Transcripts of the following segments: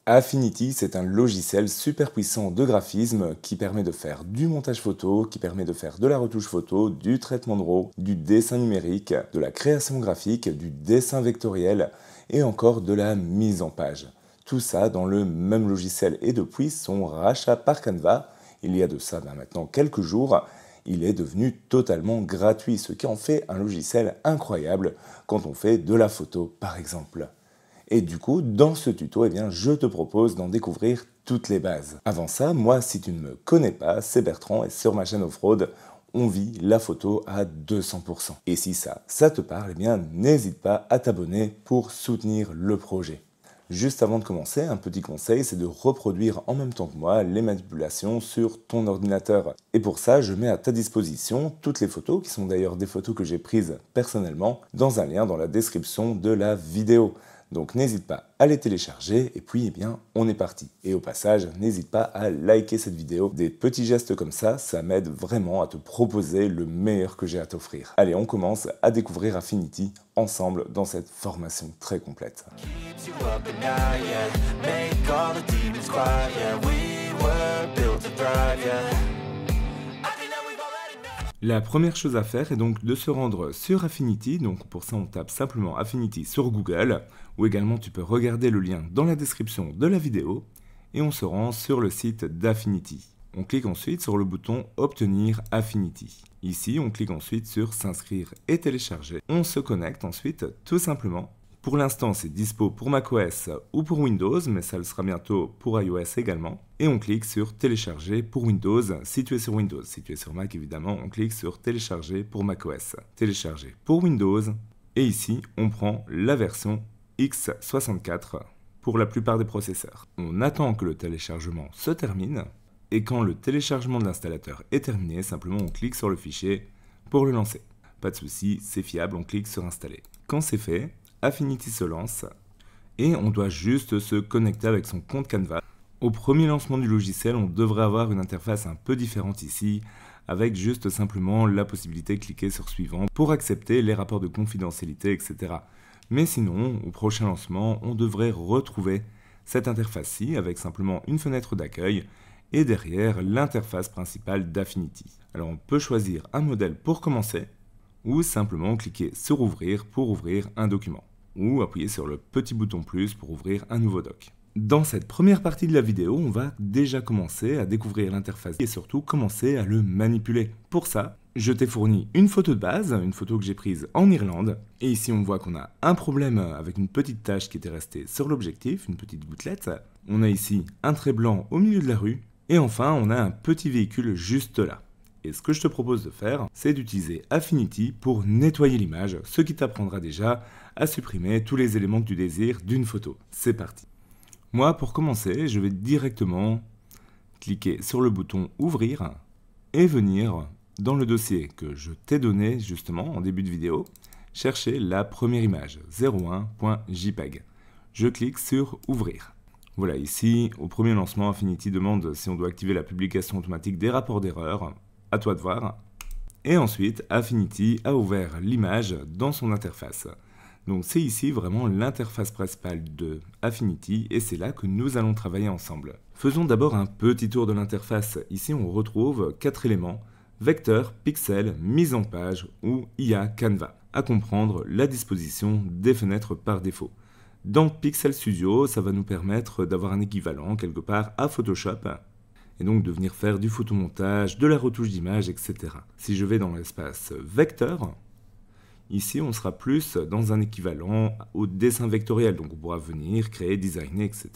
Affinity, c'est un logiciel super puissant de graphisme qui permet de faire du montage photo, qui permet de faire de la retouche photo, du traitement de RAW, du dessin numérique, de la création graphique, du dessin vectoriel et encore de la mise en page. Tout ça dans le même logiciel et depuis son rachat par Canva, il y a de ça maintenant quelques jours, il est devenu totalement gratuit, ce qui en fait un logiciel incroyable quand on fait de la photo par exemple. Et du coup, dans ce tuto, je te propose d'en découvrir toutes les bases. Avant ça, moi, si tu ne me connais pas, c'est Bertrand et sur ma chaîne Offroad, on vit la photo à 200%. Et si ça te parle, n'hésite pas à t'abonner pour soutenir le projet. Juste avant de commencer, un petit conseil, c'est de reproduire en même temps que moi les manipulations sur ton ordinateur. Et pour ça, je mets à ta disposition toutes les photos, qui sont d'ailleurs des photos que j'ai prises personnellement, dans un lien dans la description de la vidéo. Donc n'hésite pas à les télécharger et puis on est parti. Et au passage, n'hésite pas à liker cette vidéo. Des petits gestes comme ça m'aide vraiment à te proposer le meilleur que j'ai à t'offrir. Allez, on commence à découvrir Affinity ensemble dans cette formation très complète. La première chose à faire est donc de se rendre sur Affinity, donc pour ça on tape simplement Affinity sur Google, ou également tu peux regarder le lien dans la description de la vidéo, et on se rend sur le site d'Affinity. On clique ensuite sur le bouton Obtenir Affinity. Ici on clique ensuite sur S'inscrire et télécharger. On se connecte ensuite tout simplement. Pour l'instant, c'est dispo pour macOS ou pour Windows, mais ça le sera bientôt pour iOS également. Et on clique sur Télécharger pour Windows, si tu es sur Windows. Si tu es sur Mac, évidemment, on clique sur Télécharger pour macOS. Télécharger pour Windows. Et ici, on prend la version x64 pour la plupart des processeurs. On attend que le téléchargement se termine. Et quand le téléchargement de l'installateur est terminé, simplement on clique sur le fichier pour le lancer. Pas de souci, c'est fiable, on clique sur Installer. Quand c'est fait, Affinity se lance et on doit juste se connecter avec son compte Canva. Au premier lancement du logiciel, on devrait avoir une interface un peu différente ici, avec juste simplement la possibilité de cliquer sur Suivant pour accepter les rapports de confidentialité, etc. Mais sinon, au prochain lancement, on devrait retrouver cette interface-ci avec simplement une fenêtre d'accueil et derrière l'interface principale d'Affinity. Alors on peut choisir un modèle pour commencer ou simplement cliquer sur Ouvrir pour ouvrir un document, ou appuyer sur le petit bouton plus pour ouvrir un nouveau doc. Dans cette première partie de la vidéo, on va déjà commencer à découvrir l'interface et surtout commencer à le manipuler. Pour ça, je t'ai fourni une photo de base, une photo que j'ai prise en Irlande, et ici on voit qu'on a un problème avec une petite tache qui était restée sur l'objectif, une petite gouttelette. On a ici un trait blanc au milieu de la rue, et enfin on a un petit véhicule juste là. Et ce que je te propose de faire, c'est d'utiliser Affinity pour nettoyer l'image, ce qui t'apprendra déjà à supprimer tous les éléments que tu désires d'une photo. C'est parti. Moi, pour commencer, je vais directement cliquer sur le bouton Ouvrir et venir dans le dossier que je t'ai donné justement en début de vidéo, chercher la première image, 01.jpg. Je clique sur Ouvrir. Voilà, ici, au premier lancement, Affinity demande si on doit activer la publication automatique des rapports d'erreur. À toi de voir. Et ensuite, Affinity a ouvert l'image dans son interface. Donc c'est ici vraiment l'interface principale de Affinity et c'est là que nous allons travailler ensemble. Faisons d'abord un petit tour de l'interface. Ici on retrouve 4 éléments, vecteur, pixel, mise en page ou IA Canva. À comprendre la disposition des fenêtres par défaut. Dans Pixel Studio, ça va nous permettre d'avoir un équivalent quelque part à Photoshop. Et donc de venir faire du photomontage, de la retouche d'image, etc. Si je vais dans l'espace vecteur, ici on sera plus dans un équivalent au dessin vectoriel, donc on pourra venir créer, designer, etc.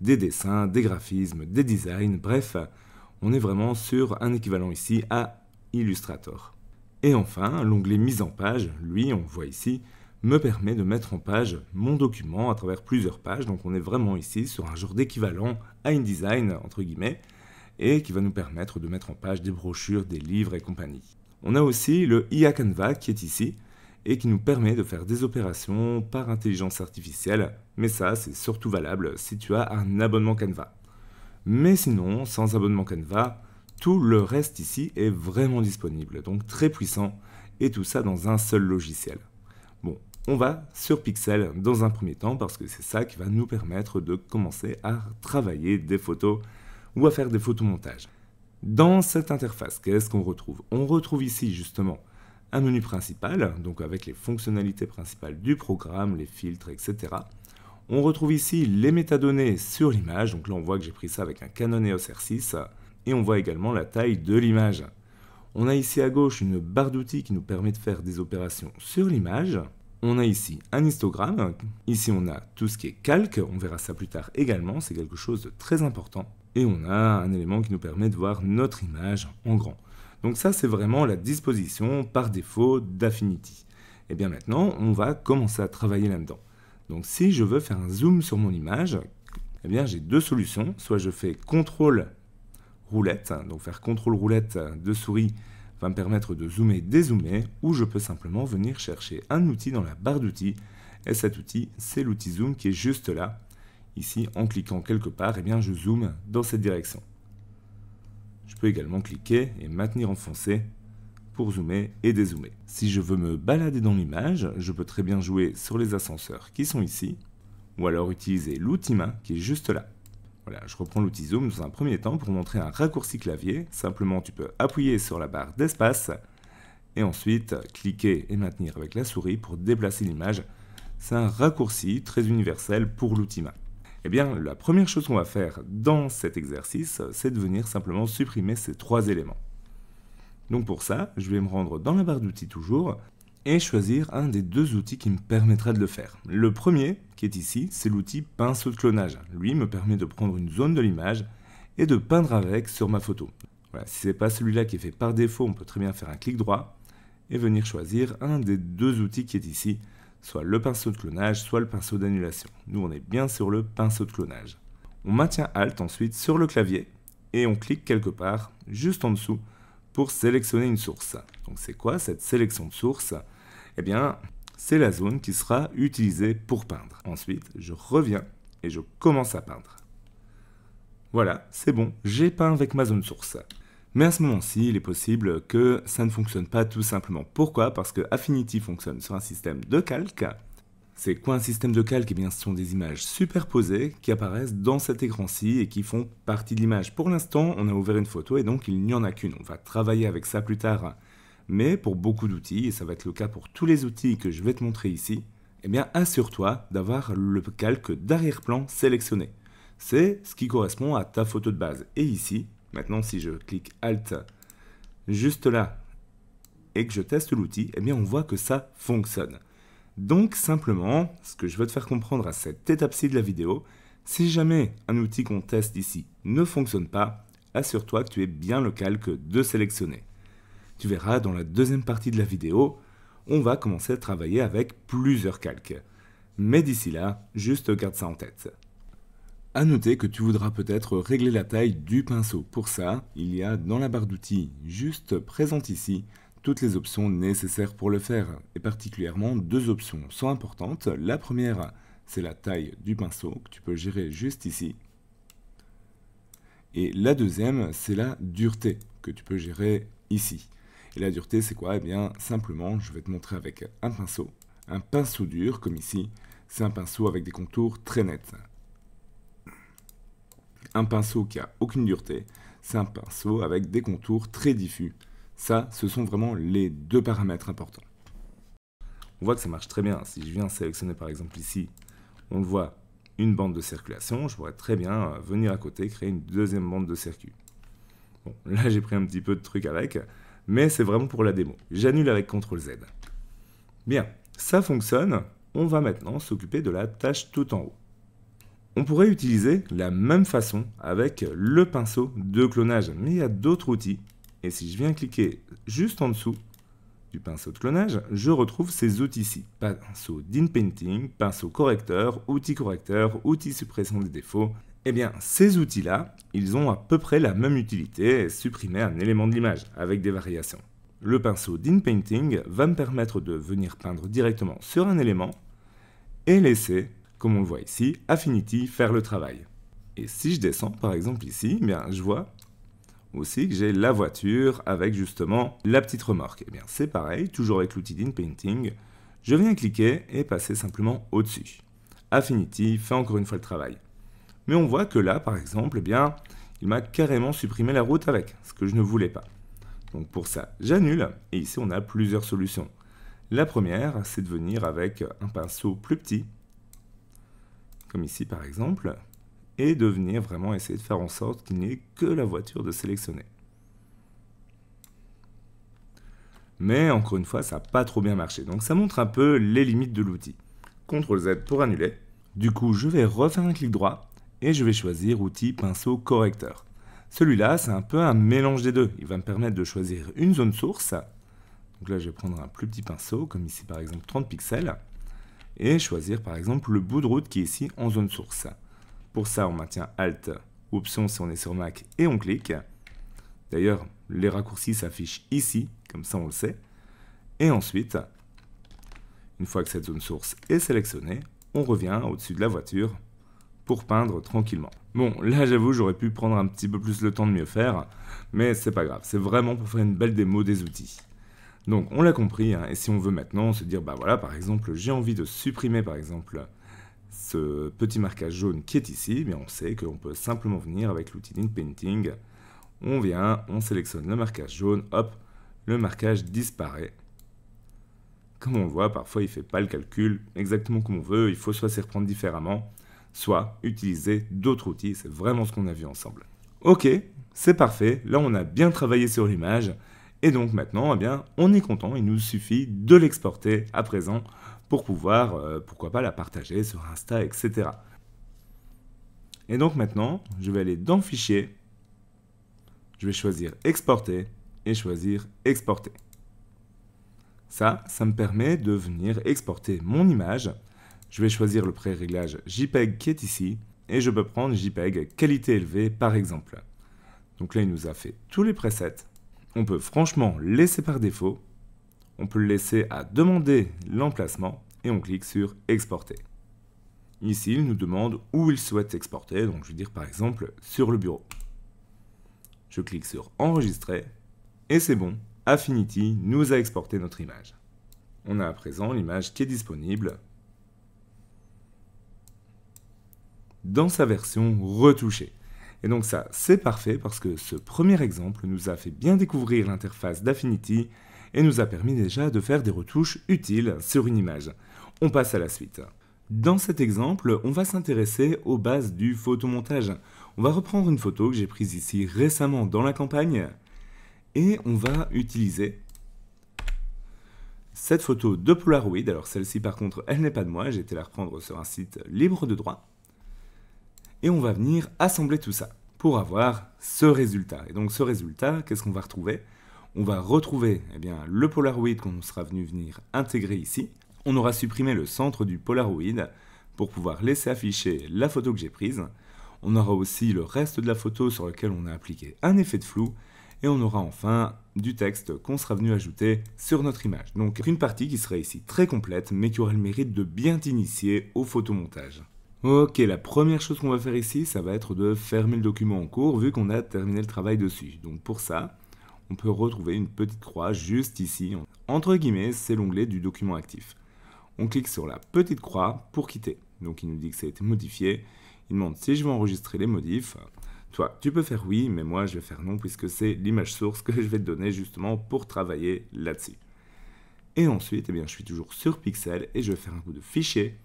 Des dessins, des graphismes, des designs, bref, on est vraiment sur un équivalent ici à Illustrator. Et enfin, l'onglet mise en page, lui, on voit ici, me permet de mettre en page mon document à travers plusieurs pages, donc on est vraiment ici sur un genre d'équivalent à InDesign, entre guillemets, et qui va nous permettre de mettre en page des brochures, des livres et compagnie. On a aussi le IA Canva qui est ici et qui nous permet de faire des opérations par intelligence artificielle, mais ça c'est surtout valable si tu as un abonnement Canva. Mais sinon, sans abonnement Canva, tout le reste ici est vraiment disponible, donc très puissant, et tout ça dans un seul logiciel. Bon, on va sur Pixel dans un premier temps parce que c'est ça qui va nous permettre de commencer à travailler des photos ou à faire des photomontages. Dans cette interface, qu'est-ce qu'on retrouve? On retrouve ici justement un menu principal, donc avec les fonctionnalités principales du programme, les filtres, etc. On retrouve ici les métadonnées sur l'image, donc là on voit que j'ai pris ça avec un Canon EOS R6, et on voit également la taille de l'image. On a ici à gauche une barre d'outils qui nous permet de faire des opérations sur l'image. On a ici un histogramme, ici on a tout ce qui est calque, on verra ça plus tard également, c'est quelque chose de très important. Et on a un élément qui nous permet de voir notre image en grand. Donc ça c'est vraiment la disposition par défaut d'Affinity. Et bien maintenant on va commencer à travailler là-dedans. Donc si je veux faire un zoom sur mon image, eh bien j'ai deux solutions. Soit je fais CTRL roulette, donc faire CTRL roulette de souris va me permettre de zoomer, dézoomer, ou je peux simplement venir chercher un outil dans la barre d'outils. Et cet outil, c'est l'outil zoom qui est juste là. Ici, en cliquant quelque part, eh bien, je zoome dans cette direction. Je peux également cliquer et maintenir enfoncé pour zoomer et dézoomer. Si je veux me balader dans l'image, je peux très bien jouer sur les ascenseurs qui sont ici, ou alors utiliser l'outil main qui est juste là. Voilà, je reprends l'outil zoom dans un premier temps pour montrer un raccourci clavier. Simplement, tu peux appuyer sur la barre d'espace et ensuite cliquer et maintenir avec la souris pour déplacer l'image. C'est un raccourci très universel pour l'outil main. Eh bien, la première chose qu'on va faire dans cet exercice, c'est de venir simplement supprimer ces trois éléments. Donc pour ça, je vais me rendre dans la barre d'outils toujours et choisir un des deux outils qui me permettra de le faire. Le premier, qui est ici, c'est l'outil pinceau de clonage. Lui me permet de prendre une zone de l'image et de peindre avec sur ma photo. Voilà, si ce n'est pas celui-là qui est fait par défaut, on peut très bien faire un clic droit et venir choisir un des deux outils qui est ici, soit le pinceau de clonage, soit le pinceau d'annulation. Nous, on est bien sur le pinceau de clonage. On maintient Alt ensuite sur le clavier et on clique quelque part juste en dessous pour sélectionner une source. Donc c'est quoi cette sélection de source? Eh bien, c'est la zone qui sera utilisée pour peindre. Ensuite, je reviens et je commence à peindre. Voilà, c'est bon, j'ai peint avec ma zone source. Mais à ce moment-ci, il est possible que ça ne fonctionne pas tout simplement. Pourquoi? Parce que Affinity fonctionne sur un système de calque. C'est quoi un système de calque? Eh bien, ce sont des images superposées qui apparaissent dans cet écran-ci et qui font partie de l'image. Pour l'instant, on a ouvert une photo et donc il n'y en a qu'une. On va travailler avec ça plus tard. Mais pour beaucoup d'outils, et ça va être le cas pour tous les outils que je vais te montrer ici, eh bien, assure-toi d'avoir le calque d'arrière-plan sélectionné. C'est ce qui correspond à ta photo de base. Et ici, maintenant, si je clique Alt juste là et que je teste l'outil, eh bien, on voit que ça fonctionne. Donc, simplement, ce que je veux te faire comprendre à cette étape-ci de la vidéo, si jamais un outil qu'on teste ici ne fonctionne pas, assure-toi que tu aies bien le calque de sélectionner. Tu verras, dans la deuxième partie de la vidéo, on va commencer à travailler avec plusieurs calques. Mais d'ici là, juste garde ça en tête. À noter que tu voudras peut-être régler la taille du pinceau. Pour ça, il y a dans la barre d'outils juste présente ici toutes les options nécessaires pour le faire. Et particulièrement, deux options sont importantes. La première, c'est la taille du pinceau que tu peux gérer juste ici. Et la deuxième, c'est la dureté que tu peux gérer ici. Et la dureté, c'est quoi? Eh bien, simplement, je vais te montrer avec un pinceau dur, comme ici. C'est un pinceau avec des contours très nets. Un pinceau qui a aucune dureté, c'est un pinceau avec des contours très diffus. Ça, ce sont vraiment les deux paramètres importants. On voit que ça marche très bien. Si je viens sélectionner par exemple ici, on le voit, une bande de circulation, je pourrais très bien venir à côté, créer une deuxième bande de circuit. Bon, là j'ai pris un petit peu de trucs avec, mais c'est vraiment pour la démo. J'annule avec CTRL-Z. Bien, ça fonctionne. On va maintenant s'occuper de la tâche tout en haut. On pourrait utiliser la même façon avec le pinceau de clonage, mais il y a d'autres outils. Et si je viens cliquer juste en dessous du pinceau de clonage, je retrouve ces outils-ci. Pinceau d'InPainting, pinceau correcteur, outil suppression des défauts. Eh bien, ces outils-là, ils ont à peu près la même utilité, supprimer un élément de l'image avec des variations. Le pinceau d'InPainting va me permettre de venir peindre directement sur un élément et laisser, comme on le voit ici, Affinity faire le travail. Et si je descends, par exemple ici, eh bien, je vois aussi que j'ai la voiture avec justement la petite remorque. Eh bien, c'est pareil, toujours avec l'outil d'InPainting, Je viens cliquer et passer simplement au-dessus. Affinity fait encore une fois le travail. Mais on voit que là, par exemple, eh bien, il m'a carrément supprimé la route avec, ce que je ne voulais pas. Donc pour ça, j'annule, et ici on a plusieurs solutions. La première, c'est de venir avec un pinceau plus petit, comme ici par exemple, et de venir vraiment essayer de faire en sorte qu'il n'y ait que la voiture de sélectionner. Mais encore une fois, ça n'a pas trop bien marché, donc ça montre un peu les limites de l'outil. CTRL Z pour annuler. Du coup, je vais refaire un clic droit, et je vais choisir outil pinceau correcteur. Celui-là, c'est un peu un mélange des deux. Il va me permettre de choisir une zone source. Donc là, je vais prendre un plus petit pinceau, comme ici par exemple 30 pixels, et choisir par exemple le bout de route qui est ici en zone source. Pour ça, on maintient Alt, Option si on est sur Mac, et on clique. D'ailleurs, les raccourcis s'affichent ici, comme ça on le sait. Et ensuite, une fois que cette zone source est sélectionnée, on revient au-dessus de la voiture pour peindre tranquillement. Bon, là j'avoue, j'aurais pu prendre un petit peu plus le temps de mieux faire, mais c'est pas grave, c'est vraiment pour faire une belle démo des outils. Donc on l'a compris, hein, et si on veut maintenant se dire, bah voilà, par exemple, j'ai envie de supprimer par exemple ce petit marquage jaune qui est ici, bien on sait qu'on peut simplement venir avec l'outil Painting. On vient, on sélectionne le marquage jaune, hop, le marquage disparaît. Comme on le voit, parfois il ne fait pas le calcul exactement comme on veut, il faut soit s'y reprendre différemment, soit utiliser d'autres outils, c'est vraiment ce qu'on a vu ensemble. Ok, c'est parfait, là on a bien travaillé sur l'image, et donc maintenant, eh bien, on est content, il nous suffit de l'exporter à présent pour pouvoir, pourquoi pas, la partager sur Insta, etc. Et donc maintenant, je vais aller dans Fichier, je vais choisir Exporter et choisir Exporter. Ça me permet de venir exporter mon image. Je vais choisir le pré-réglage JPEG qui est ici et je peux prendre JPEG qualité élevée par exemple. Donc là, il nous a fait tous les presets. On peut franchement laisser par défaut. On peut le laisser à demander l'emplacement et on clique sur Exporter. Ici, il nous demande où il souhaite exporter. Donc je vais dire par exemple sur le bureau. Je clique sur Enregistrer et c'est bon. Affinity nous a exporté notre image. On a à présent l'image qui est disponible dans sa version retouchée. Et donc ça, c'est parfait parce que ce premier exemple nous a fait bien découvrir l'interface d'Affinity et nous a permis déjà de faire des retouches utiles sur une image. On passe à la suite. Dans cet exemple, on va s'intéresser aux bases du photomontage. On va reprendre une photo que j'ai prise ici récemment dans la campagne et on va utiliser cette photo de Polaroid. Alors celle-ci par contre, elle n'est pas de moi, j'ai été la reprendre sur un site libre de droit. Et on va venir assembler tout ça pour avoir ce résultat. Et donc ce résultat, qu'est-ce qu'on va retrouver? On va retrouver le Polaroid qu'on sera venir intégrer ici. On aura supprimé le centre du Polaroid pour pouvoir laisser afficher la photo que j'ai prise. On aura aussi le reste de la photo sur lequel on a appliqué un effet de flou. Et on aura enfin du texte qu'on sera venu ajouter sur notre image. Donc une partie qui sera ici très complète, mais qui aura le mérite de bien t'initier au photomontage. Ok, la première chose qu'on va faire ici, ça va être de fermer le document en cours, vu qu'on a terminé le travail dessus. Donc pour ça, on peut retrouver une petite croix juste ici. Entre guillemets, c'est l'onglet du document actif. On clique sur la petite croix pour quitter. Donc il nous dit que ça a été modifié. Il demande si je veux enregistrer les modifs. Toi, tu peux faire oui, mais moi je vais faire non puisque c'est l'image source que je vais te donner justement pour travailler là-dessus. Et ensuite, je suis toujours sur Pixel et je vais faire un coup de fichier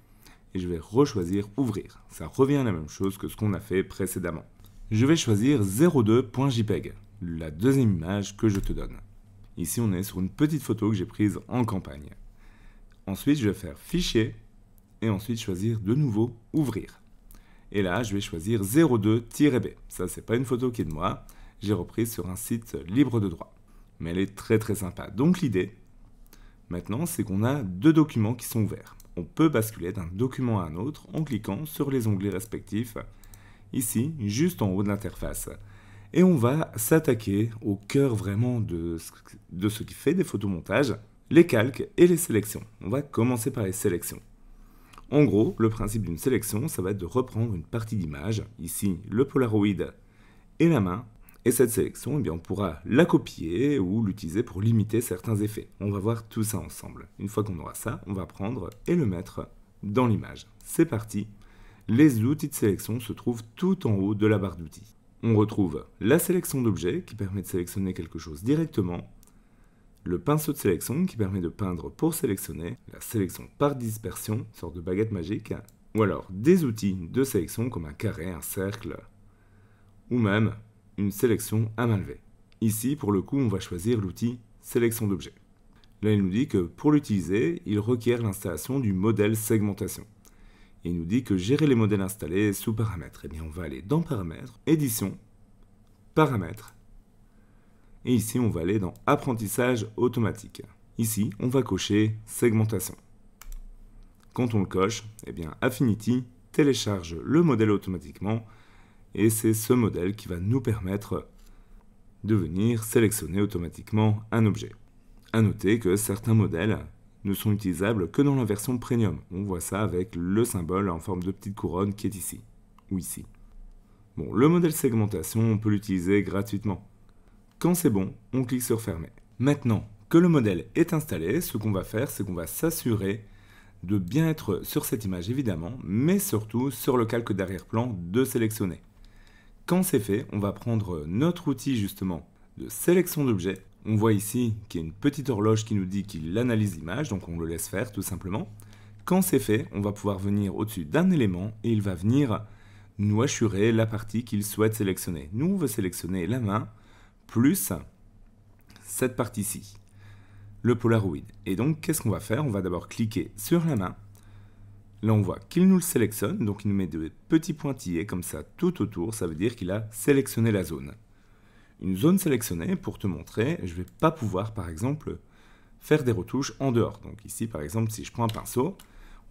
et je vais rechoisir ouvrir. Ça revient à la même chose que ce qu'on a fait précédemment. Je vais choisir 02.jpg, la deuxième image que je te donne. Ici, on est sur une petite photo que j'ai prise en campagne. Ensuite, je vais faire fichier et ensuite choisir de nouveau ouvrir. Et là, je vais choisir 02-B. Ça, c'est pas une photo qui est de moi. J'ai reprise sur un site libre de droit. Mais elle est très très sympa. Donc l'idée, maintenant, c'est qu'on a deux documents qui sont ouverts. On peut basculer d'un document à un autre en cliquant sur les onglets respectifs, ici, juste en haut de l'interface. Et on va s'attaquer au cœur vraiment de ce qui fait des photomontages, les calques et les sélections. On va commencer par les sélections. En gros, le principe d'une sélection, ça va être de reprendre une partie d'image, ici le Polaroid et la main, Et cette sélection, eh bien, on pourra la copier ou l'utiliser pour limiter certains effets. On va voir tout ça ensemble. Une fois qu'on aura ça, on va prendre et le mettre dans l'image. C'est parti. Les outils de sélection se trouvent tout en haut de la barre d'outils. On retrouve la sélection d'objets qui permet de sélectionner quelque chose directement, le pinceau de sélection qui permet de peindre pour sélectionner, la sélection par dispersion, une sorte de baguette magique, ou alors des outils de sélection comme un carré, un cercle, ou même une sélection à main levée. Ici, pour le coup, on va choisir l'outil sélection d'objets. Là, il nous dit que pour l'utiliser, il requiert l'installation du modèle segmentation. Et il nous dit que gérer les modèles installés sous paramètres. Eh bien, on va aller dans paramètres, édition, paramètres. Et ici, on va aller dans apprentissage automatique. Ici, on va cocher segmentation. Quand on le coche, eh bien, Affinity télécharge le modèle automatiquement et c'est ce modèle qui va nous permettre de venir sélectionner automatiquement un objet. A noter que certains modèles ne sont utilisables que dans la version premium. On voit ça avec le symbole en forme de petite couronne qui est ici, ou ici. Bon, le modèle segmentation, on peut l'utiliser gratuitement. Quand c'est bon, on clique sur fermer. Maintenant que le modèle est installé, ce qu'on va faire, c'est qu'on va s'assurer de bien être sur cette image évidemment, mais surtout sur le calque d'arrière-plan de sélectionner. Quand c'est fait, on va prendre notre outil justement de sélection d'objets. On voit ici qu'il y a une petite horloge qui nous dit qu'il analyse l'image, donc on le laisse faire tout simplement. Quand c'est fait, on va pouvoir venir au-dessus d'un élément et il va venir nous assurer la partie qu'il souhaite sélectionner. Nous, on veut sélectionner la main plus cette partie-ci, le Polaroid. Et donc, qu'est-ce qu'on va faire? On va d'abord cliquer sur la main. Là, on voit qu'il nous le sélectionne, donc il nous met des petits pointillés comme ça tout autour. Ça veut dire qu'il a sélectionné la zone. Une zone sélectionnée, pour te montrer, je ne vais pas pouvoir, par exemple, faire des retouches en dehors. Donc ici, par exemple, si je prends un pinceau,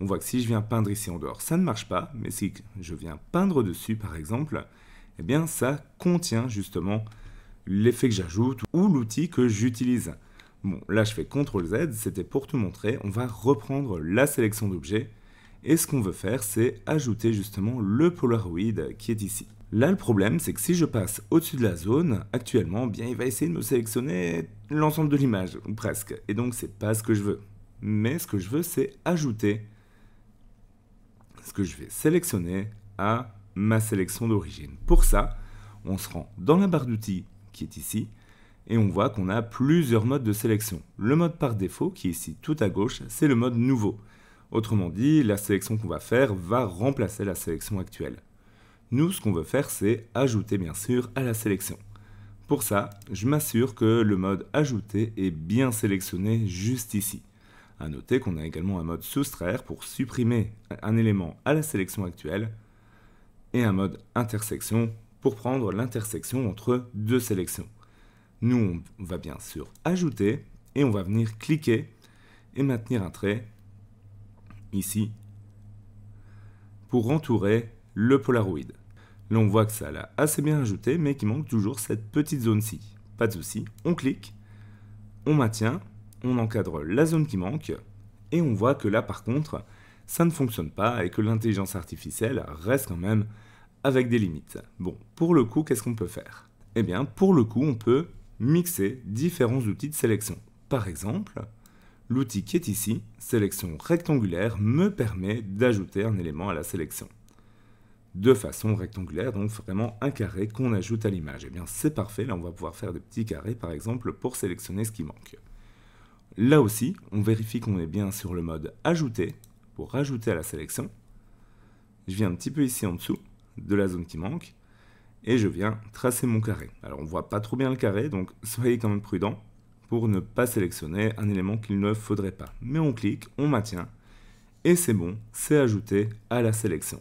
on voit que si je viens peindre ici en dehors, ça ne marche pas. Mais si je viens peindre dessus, par exemple, eh bien, ça contient justement l'effet que j'ajoute ou l'outil que j'utilise. Bon, là, je fais CTRL Z, c'était pour te montrer. On va reprendre la sélection d'objets. Et ce qu'on veut faire, c'est ajouter justement le Polaroid qui est ici. Là, le problème, c'est que si je passe au-dessus de la zone, actuellement, bien, il va essayer de me sélectionner l'ensemble de l'image, ou presque. Et donc, c'est pas ce que je veux. Mais ce que je veux, c'est ajouter ce que je vais sélectionner à ma sélection d'origine. Pour ça, on se rend dans la barre d'outils qui est ici, et on voit qu'on a plusieurs modes de sélection. Le mode par défaut, qui est ici tout à gauche, c'est le mode nouveau. Autrement dit, la sélection qu'on va faire va remplacer la sélection actuelle. Nous, ce qu'on veut faire, c'est ajouter bien sûr à la sélection. Pour ça, je m'assure que le mode ajouter est bien sélectionné juste ici. A noter qu'on a également un mode soustraire pour supprimer un élément à la sélection actuelle et un mode intersection pour prendre l'intersection entre deux sélections. Nous, on va bien sûr ajouter et on va venir cliquer et maintenir un trait ici pour entourer le Polaroid. Là, on voit que ça l'a assez bien ajouté, mais qu'il manque toujours cette petite zone-ci. Pas de souci, on clique, on maintient, on encadre la zone qui manque, et on voit que là, par contre, ça ne fonctionne pas et que l'intelligence artificielle reste quand même avec des limites. Bon, pour le coup, qu'est-ce qu'on peut faire? Eh bien, pour le coup, on peut mixer différents outils de sélection. Par exemple, l'outil qui est ici, sélection rectangulaire, me permet d'ajouter un élément à la sélection. De façon rectangulaire, donc vraiment un carré qu'on ajoute à l'image. Eh bien, c'est parfait, là on va pouvoir faire des petits carrés par exemple pour sélectionner ce qui manque. Là aussi, on vérifie qu'on est bien sur le mode ajouter pour rajouter à la sélection. Je viens un petit peu ici en dessous de la zone qui manque et je viens tracer mon carré. Alors on voit pas trop bien le carré, donc soyez quand même prudent pour ne pas sélectionner un élément qu'il ne faudrait pas. Mais on clique, on maintient et c'est bon, c'est ajouté à la sélection.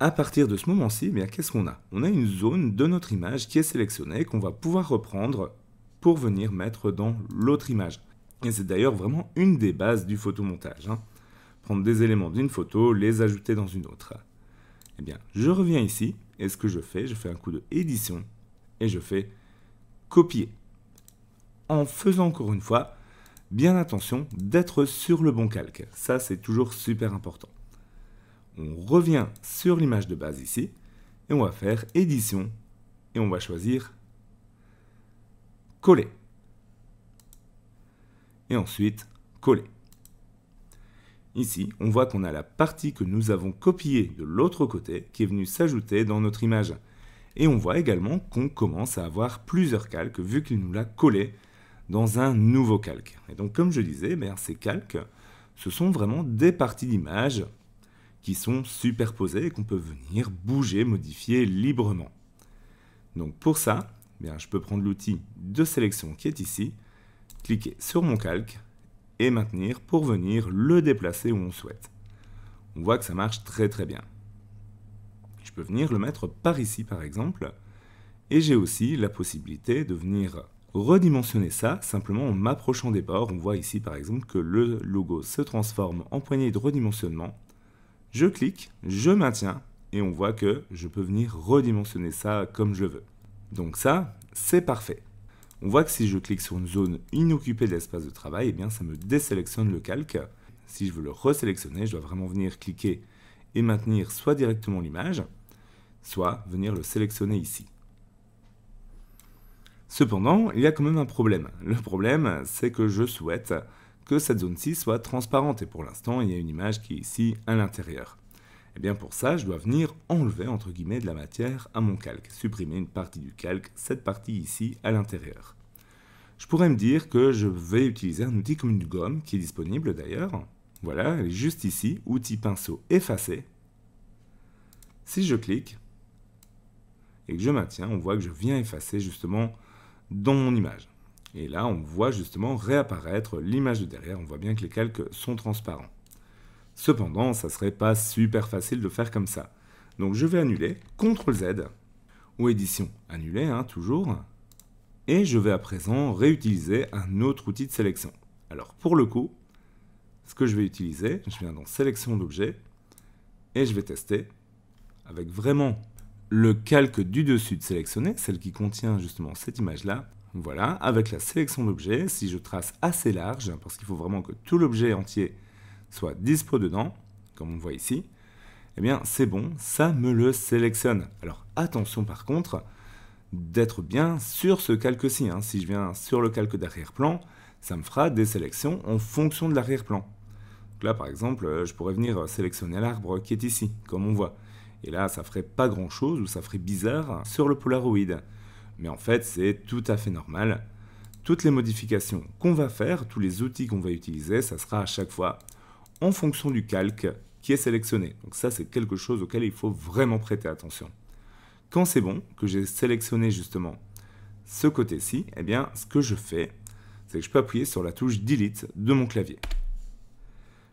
À partir de ce moment-ci, eh bien, qu'est-ce qu'on a? On a une zone de notre image qui est sélectionnée, qu'on va pouvoir reprendre pour venir mettre dans l'autre image. Et c'est d'ailleurs vraiment une des bases du photomontage. Prendre des éléments d'une photo, les ajouter dans une autre. Eh bien, je reviens ici, et ce que je fais un coup de édition, et je fais copier. En faisant encore une fois, bien attention d'être sur le bon calque. Ça, c'est toujours super important. On revient sur l'image de base ici, et on va faire édition, et on va choisir coller. Et ensuite, coller. Ici, on voit qu'on a la partie que nous avons copiée de l'autre côté qui est venue s'ajouter dans notre image. Et on voit également qu'on commence à avoir plusieurs calques vu qu'il nous l'a collé dans un nouveau calque. Et donc comme je disais, ces calques, ce sont vraiment des parties d'image qui sont superposées et qu'on peut venir bouger, modifier librement. Donc pour ça, je peux prendre l'outil de sélection qui est ici, cliquer sur mon calque et maintenir pour venir le déplacer où on souhaite. On voit que ça marche très très bien. Je peux venir le mettre par ici par exemple, et j'ai aussi la possibilité de venir redimensionner ça simplement en m'approchant des bords. On voit ici par exemple que le logo se transforme en poignée de redimensionnement. Je clique, je maintiens, et on voit que je peux venir redimensionner ça comme je veux. Donc ça, c'est parfait. On voit que si je clique sur une zone inoccupée d'espace de travail, ça me désélectionne le calque. Si je veux le resélectionner, je dois vraiment venir cliquer et maintenir soit directement l'image, soit venir le sélectionner ici. Cependant, il y a quand même un problème. Le problème, c'est que je souhaite que cette zone-ci soit transparente. Et pour l'instant, il y a une image qui est ici à l'intérieur. Pour ça, je dois venir enlever, entre guillemets, de la matière à mon calque. Supprimer une partie du calque, cette partie ici à l'intérieur. Je pourrais me dire que je vais utiliser un outil comme une gomme, qui est disponible d'ailleurs. Voilà, elle est juste ici, outil pinceau effacer. Si je clique et que je maintiens, on voit que je viens effacer justement dans mon image. Et là, on voit justement réapparaître l'image de derrière. On voit bien que les calques sont transparents. Cependant, ça ne serait pas super facile de faire comme ça. Donc je vais annuler, CTRL Z, ou édition annuler, toujours. Et je vais à présent réutiliser un autre outil de sélection. Alors pour le coup, ce que je vais utiliser, je viens dans sélection d'objets, et je vais tester avec vraiment le calque du dessus de sélectionner, celle qui contient justement cette image-là. Voilà, avec la sélection d'objets, si je trace assez large, parce qu'il faut vraiment que tout l'objet entier soit dispo dedans, comme on voit ici, c'est bon, ça me le sélectionne. Alors attention par contre, d'être bien sur ce calque-ci. Si je viens sur le calque d'arrière-plan, ça me fera des sélections en fonction de l'arrière-plan. Donc là par exemple, je pourrais venir sélectionner l'arbre qui est ici, comme on voit. Et là, ça ferait pas grand-chose ou ça ferait bizarre sur le Polaroid. Mais en fait, c'est tout à fait normal. Toutes les modifications qu'on va faire, tous les outils qu'on va utiliser, ça sera à chaque fois en fonction du calque qui est sélectionné. Donc ça, c'est quelque chose auquel il faut vraiment prêter attention. Quand c'est bon, que j'ai sélectionné justement ce côté-ci, ce que je fais, c'est que je peux appuyer sur la touche Delete de mon clavier.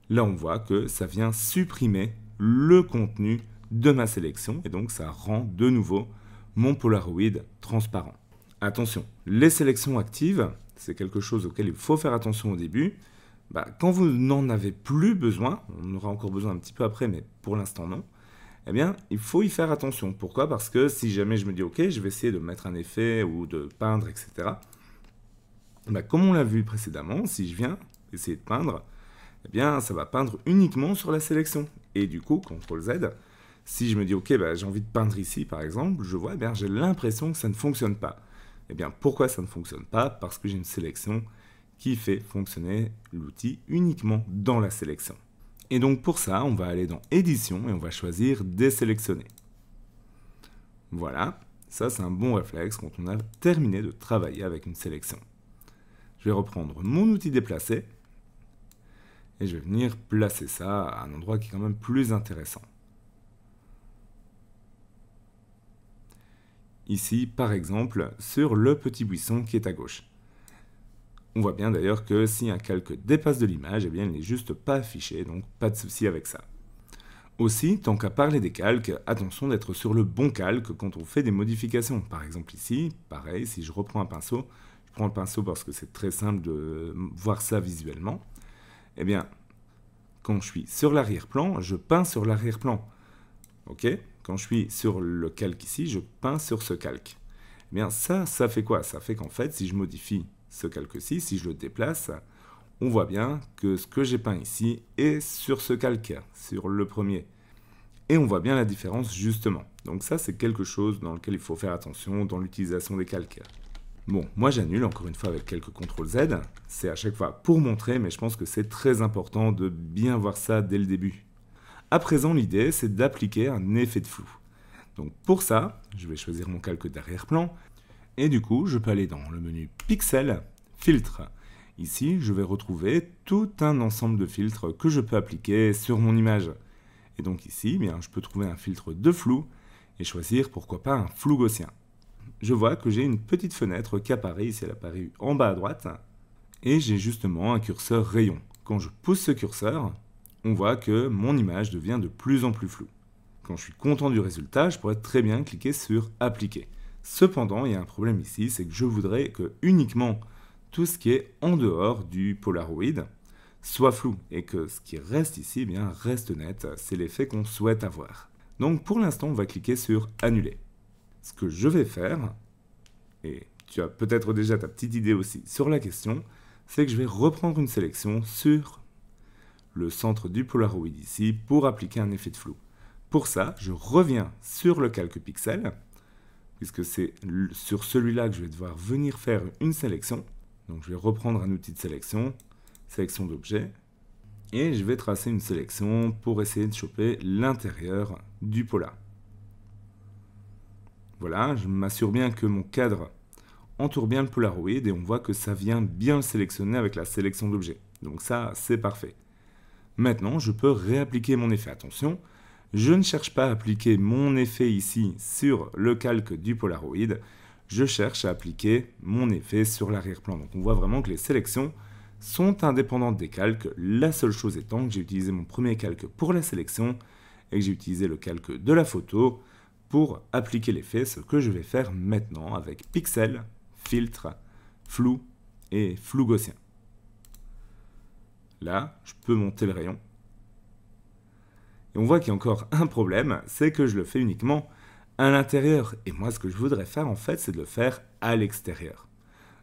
Là, on voit que ça vient supprimer le contenu de ma sélection et donc ça rend de nouveau mon Polaroid transparent. Attention, les sélections actives, c'est quelque chose auquel il faut faire attention au début. Quand vous n'en avez plus besoin, on aura encore besoin un petit peu après, mais pour l'instant non, il faut y faire attention. Pourquoi? Parce que si jamais je me dis, ok, je vais essayer de mettre un effet ou de peindre, etc. Comme on l'a vu précédemment, si je viens essayer de peindre, ça va peindre uniquement sur la sélection. Et du coup, CTRL Z, si je me dis, ok, j'ai envie de peindre ici, par exemple, je vois, j'ai l'impression que ça ne fonctionne pas. Pourquoi ça ne fonctionne pas? Parce que j'ai une sélection qui fait fonctionner l'outil uniquement dans la sélection. Et donc pour ça, on va aller dans Édition et on va choisir Désélectionner. Voilà, ça c'est un bon réflexe quand on a terminé de travailler avec une sélection. Je vais reprendre mon outil Déplacer et je vais venir placer ça à un endroit qui est quand même plus intéressant. Ici, par exemple, sur le petit buisson qui est à gauche. On voit bien d'ailleurs que si un calque dépasse de l'image, il n'est juste pas affiché, donc pas de souci avec ça. Aussi, tant qu'à parler des calques, attention d'être sur le bon calque quand on fait des modifications. Par exemple ici, pareil, si je reprends un pinceau, je prends le pinceau parce que c'est très simple de voir ça visuellement. Quand je suis sur l'arrière-plan, je peins sur l'arrière-plan. Ok? Quand je suis sur le calque ici, je peins sur ce calque. Ça fait quoi? Ça fait qu'en fait, si je modifie ce calque-ci, si je le déplace, on voit bien que ce que j'ai peint ici est sur ce calque, sur le premier. Et on voit bien la différence justement. Donc ça, c'est quelque chose dans lequel il faut faire attention dans l'utilisation des calques. Bon, moi j'annule encore une fois avec quelques CTRL Z. C'est à chaque fois pour montrer, mais je pense que c'est très important de bien voir ça dès le début. À présent, l'idée, c'est d'appliquer un effet de flou. Donc pour ça, je vais choisir mon calque d'arrière-plan. Et du coup, je peux aller dans le menu Pixel, Filtre. Ici, je vais retrouver tout un ensemble de filtres que je peux appliquer sur mon image. Et donc ici, eh bien, je peux trouver un filtre de flou et choisir pourquoi pas un flou gaussien. Je vois que j'ai une petite fenêtre qui apparaît, ici elle apparaît en bas à droite, et j'ai justement un curseur rayon. Quand je pousse ce curseur, on voit que mon image devient de plus en plus floue. Quand je suis content du résultat, je pourrais très bien cliquer sur Appliquer. Cependant, il y a un problème ici, c'est que je voudrais que uniquement tout ce qui est en dehors du Polaroid soit flou, et que ce qui reste ici, eh bien, reste net. C'est l'effet qu'on souhaite avoir. Donc pour l'instant, on va cliquer sur Annuler. Ce que je vais faire, et tu as peut-être déjà ta petite idée aussi sur la question, c'est que je vais reprendre une sélection sur le centre du Polaroid ici pour appliquer un effet de flou. Pour ça, je reviens sur le calque pixel, puisque c'est sur celui-là que je vais devoir venir faire une sélection. Donc je vais reprendre un outil de sélection d'objet, et je vais tracer une sélection pour essayer de choper l'intérieur du polar. Voilà, je m'assure bien que mon cadre entoure bien le Polaroid et on voit que ça vient bien le sélectionner avec la sélection d'objets. Donc ça, c'est parfait. Maintenant, je peux réappliquer mon effet. Attention, je ne cherche pas à appliquer mon effet ici sur le calque du Polaroid, je cherche à appliquer mon effet sur l'arrière-plan. Donc on voit vraiment que les sélections sont indépendantes des calques, la seule chose étant que j'ai utilisé mon premier calque pour la sélection et que j'ai utilisé le calque de la photo pour appliquer l'effet, ce que je vais faire maintenant avec Pixel, Filtre, Flou et Flou gaussien. Là, je peux monter le rayon. Et on voit qu'il y a encore un problème, c'est que je le fais uniquement à l'intérieur. Et moi, ce que je voudrais faire, en fait, c'est de le faire à l'extérieur.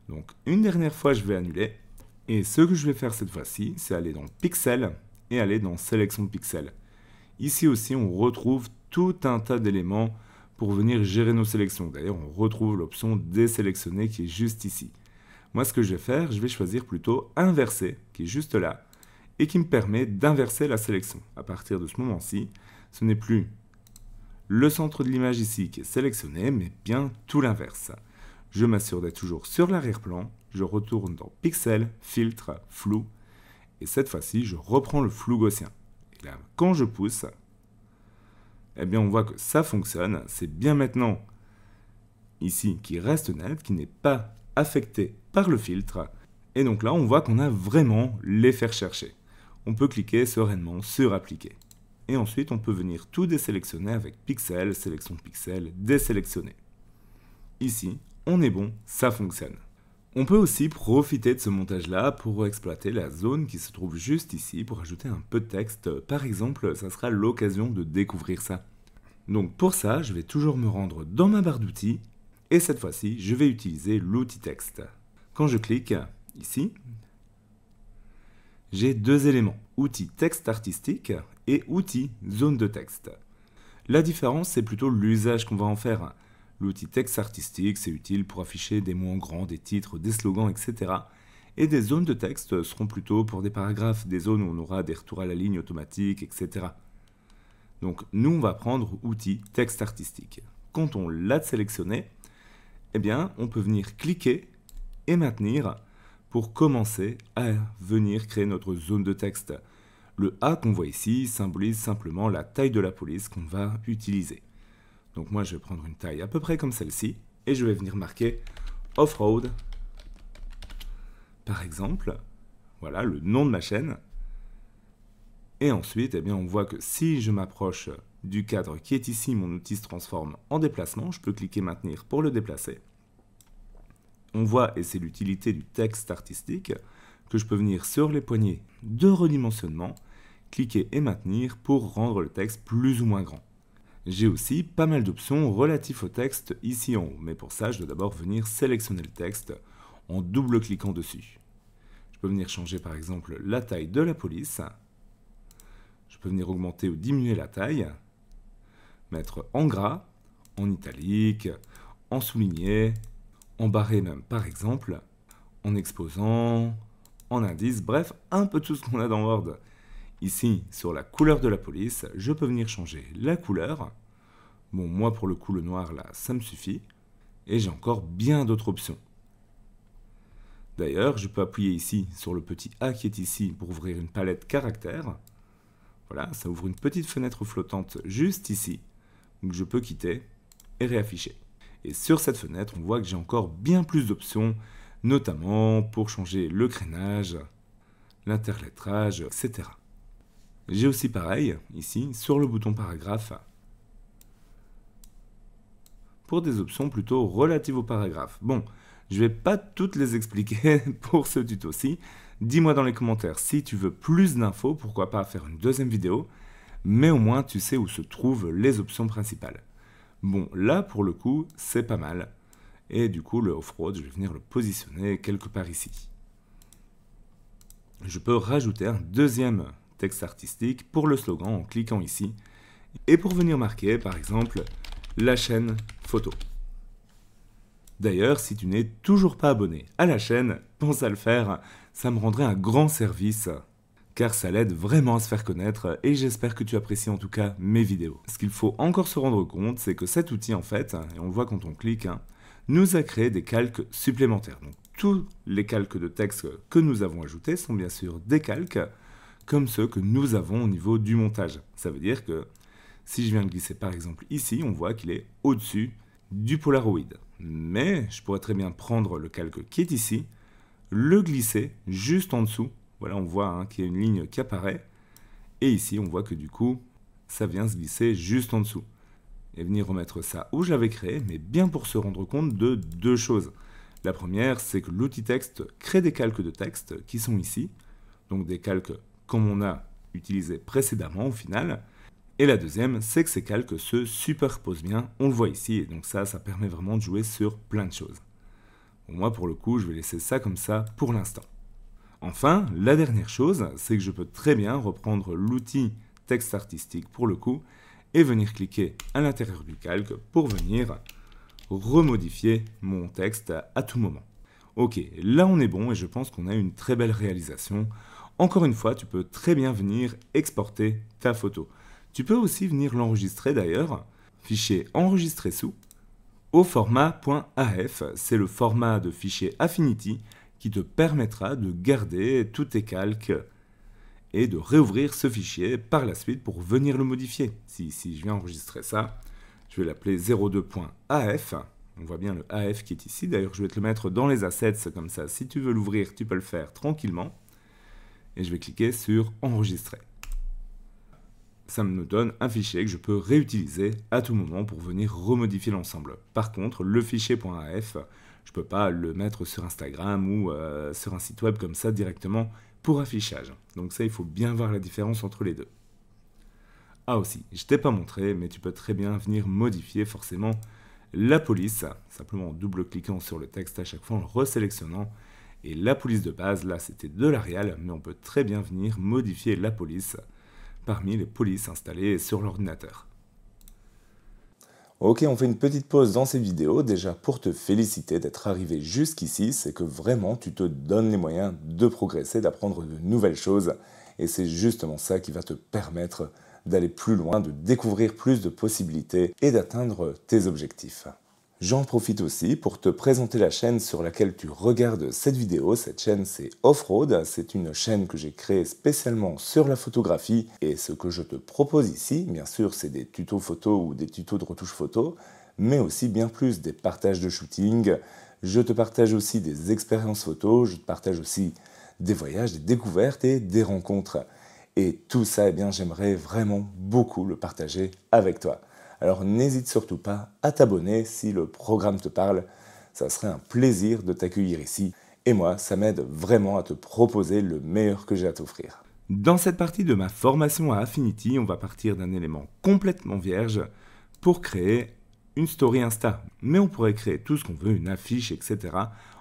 Donc, une dernière fois, je vais annuler. Et ce que je vais faire cette fois-ci, c'est aller dans Pixel et aller dans Sélection de pixels. Ici aussi, on retrouve tout un tas d'éléments pour venir gérer nos sélections. D'ailleurs, on retrouve l'option désélectionner qui est juste ici. Moi, ce que je vais faire, je vais choisir plutôt inverser, qui est juste là, et qui me permet d'inverser la sélection. À partir de ce moment-ci, ce n'est plus le centre de l'image ici qui est sélectionné, mais bien tout l'inverse. Je m'assure d'être toujours sur l'arrière-plan, je retourne dans Pixel, Filtre, Flou, et cette fois-ci, je reprends le flou gaussien. Et là, quand je pousse, eh bien on voit que ça fonctionne, c'est bien maintenant ici qui reste net, qui n'est pas affecté par le filtre, et donc là on voit qu'on a vraiment l'effet recherché. On peut cliquer sereinement sur appliquer. Et ensuite on peut venir tout désélectionner avec Pixel, sélection de pixels, désélectionner. Ici, on est bon, ça fonctionne. On peut aussi profiter de ce montage-là pour exploiter la zone qui se trouve juste ici pour ajouter un peu de texte. Par exemple, ça sera l'occasion de découvrir ça. Donc pour ça, je vais toujours me rendre dans ma barre d'outils et cette fois-ci, je vais utiliser l'outil texte. Quand je clique ici, j'ai deux éléments, outil texte artistique et outil zone de texte. La différence, c'est plutôt l'usage qu'on va en faire. L'outil texte artistique, c'est utile pour afficher des mots en grand, des titres, des slogans, etc. Et des zones de texte seront plutôt pour des paragraphes, des zones où on aura des retours à la ligne automatiques, etc. Donc nous, on va prendre outil texte artistique. Quand on l'a sélectionné, eh bien, on peut venir cliquer et maintenir pour commencer à venir créer notre zone de texte. Le A qu'on voit ici symbolise simplement la taille de la police qu'on va utiliser. Donc moi, je vais prendre une taille à peu près comme celle-ci et je vais venir marquer Off-Road, par exemple. Voilà le nom de ma chaîne. Et ensuite, eh bien, on voit que si je m'approche du cadre qui est ici, mon outil se transforme en déplacement. Je peux cliquer maintenir pour le déplacer. On voit, et c'est l'utilité du texte artistique, que je peux venir sur les poignées de redimensionnement, cliquer et maintenir pour rendre le texte plus ou moins grand. J'ai aussi pas mal d'options relatives au texte ici en haut, mais pour ça, je dois d'abord venir sélectionner le texte en double-cliquant dessus. Je peux venir changer par exemple la taille de la police. Je peux venir augmenter ou diminuer la taille, mettre en gras, en italique, en souligné, en barré même par exemple, en exposant, en indice, bref, un peu tout ce qu'on a dans Word. Ici, sur la couleur de la police, je peux venir changer la couleur. Bon, moi pour le coup, le noir là, ça me suffit. Et j'ai encore bien d'autres options. D'ailleurs, je peux appuyer ici sur le petit A qui est ici pour ouvrir une palette caractères. Voilà, ça ouvre une petite fenêtre flottante juste ici. Donc je peux quitter et réafficher. Et sur cette fenêtre, on voit que j'ai encore bien plus d'options, notamment pour changer le crénage, l'interlettrage, etc. J'ai aussi pareil, ici, sur le bouton paragraphe, pour des options plutôt relatives au paragraphe. Bon, je ne vais pas toutes les expliquer pour ce tuto-ci. Dis-moi dans les commentaires si tu veux plus d'infos, pourquoi pas faire une deuxième vidéo, mais au moins tu sais où se trouvent les options principales. Bon, là pour le coup, c'est pas mal. Et du coup, le off-road, je vais venir le positionner quelque part ici. Je peux rajouter un deuxième texte artistique pour le slogan en cliquant ici. Et pour venir marquer, par exemple, la chaîne photo. D'ailleurs, si tu n'es toujours pas abonné à la chaîne, pense à le faire, ça me rendrait un grand service, car ça l'aide vraiment à se faire connaître et j'espère que tu apprécies en tout cas mes vidéos. Ce qu'il faut encore se rendre compte, c'est que cet outil en fait, et on le voit quand on clique, nous a créé des calques supplémentaires. Donc tous les calques de texte que nous avons ajoutés sont bien sûr des calques, comme ceux que nous avons au niveau du montage. Ça veut dire que si je viens de glisser par exemple ici, on voit qu'il est au-dessus du Polaroid. Mais je pourrais très bien prendre le calque qui est ici, le glisser juste en dessous. Voilà, on voit qu'il y a une ligne qui apparaît. Et ici, on voit que du coup, ça vient se glisser juste en dessous. Et venir remettre ça où je l'avais créé, mais bien pour se rendre compte de deux choses. La première, c'est que l'outil texte crée des calques de texte qui sont ici. Donc des calques comme on a utilisé précédemment au final. Et la deuxième, c'est que ces calques se superposent bien, on le voit ici, et donc ça permet vraiment de jouer sur plein de choses. Bon, moi pour le coup, je vais laisser ça comme ça pour l'instant. Enfin, la dernière chose, c'est que je peux très bien reprendre l'outil texte artistique pour le coup, et venir cliquer à l'intérieur du calque pour venir remodifier mon texte à tout moment. Ok, là on est bon et je pense qu'on a une très belle réalisation. Encore une fois, tu peux très bien venir exporter ta photo. Tu peux aussi venir l'enregistrer d'ailleurs, fichier enregistré sous, au format .af, c'est le format de fichier Affinity qui te permettra de garder tous tes calques et de réouvrir ce fichier par la suite pour venir le modifier. Si je viens enregistrer ça, je vais l'appeler 02.af, on voit bien le AF qui est ici, d'ailleurs je vais te le mettre dans les assets comme ça, si tu veux l'ouvrir tu peux le faire tranquillement, et je vais cliquer sur enregistrer. Ça me donne un fichier que je peux réutiliser à tout moment pour venir remodifier l'ensemble. Par contre, le fichier .af, je ne peux pas le mettre sur Instagram ou sur un site web comme ça directement pour affichage. Donc ça, il faut bien voir la différence entre les deux. Ah aussi, je ne t'ai pas montré, mais tu peux très bien venir modifier forcément la police, simplement en double-cliquant sur le texte à chaque fois, en le resélectionnant. Et la police de base, là, c'était de l'Arial, mais on peut très bien venir modifier la police parmi les polices installées sur l'ordinateur. Ok, on fait une petite pause dans cette vidéo, déjà pour te féliciter d'être arrivé jusqu'ici, c'est que vraiment tu te donnes les moyens de progresser, d'apprendre de nouvelles choses, et c'est justement ça qui va te permettre d'aller plus loin, de découvrir plus de possibilités et d'atteindre tes objectifs. J'en profite aussi pour te présenter la chaîne sur laquelle tu regardes cette vidéo. Cette chaîne, c'est Offroad. C'est une chaîne que j'ai créée spécialement sur la photographie. Et ce que je te propose ici, bien sûr, c'est des tutos photos ou des tutos de retouche photo, mais aussi bien plus des partages de shooting. Je te partage aussi des expériences photos. Je te partage aussi des voyages, des découvertes et des rencontres. Et tout ça, eh bien, j'aimerais vraiment beaucoup le partager avec toi. Alors n'hésite surtout pas à t'abonner si le programme te parle, ça serait un plaisir de t'accueillir ici. Et moi, ça m'aide vraiment à te proposer le meilleur que j'ai à t'offrir. Dans cette partie de ma formation à Affinity, on va partir d'un élément complètement vierge pour créer une story Insta. Mais on pourrait créer tout ce qu'on veut, une affiche, etc.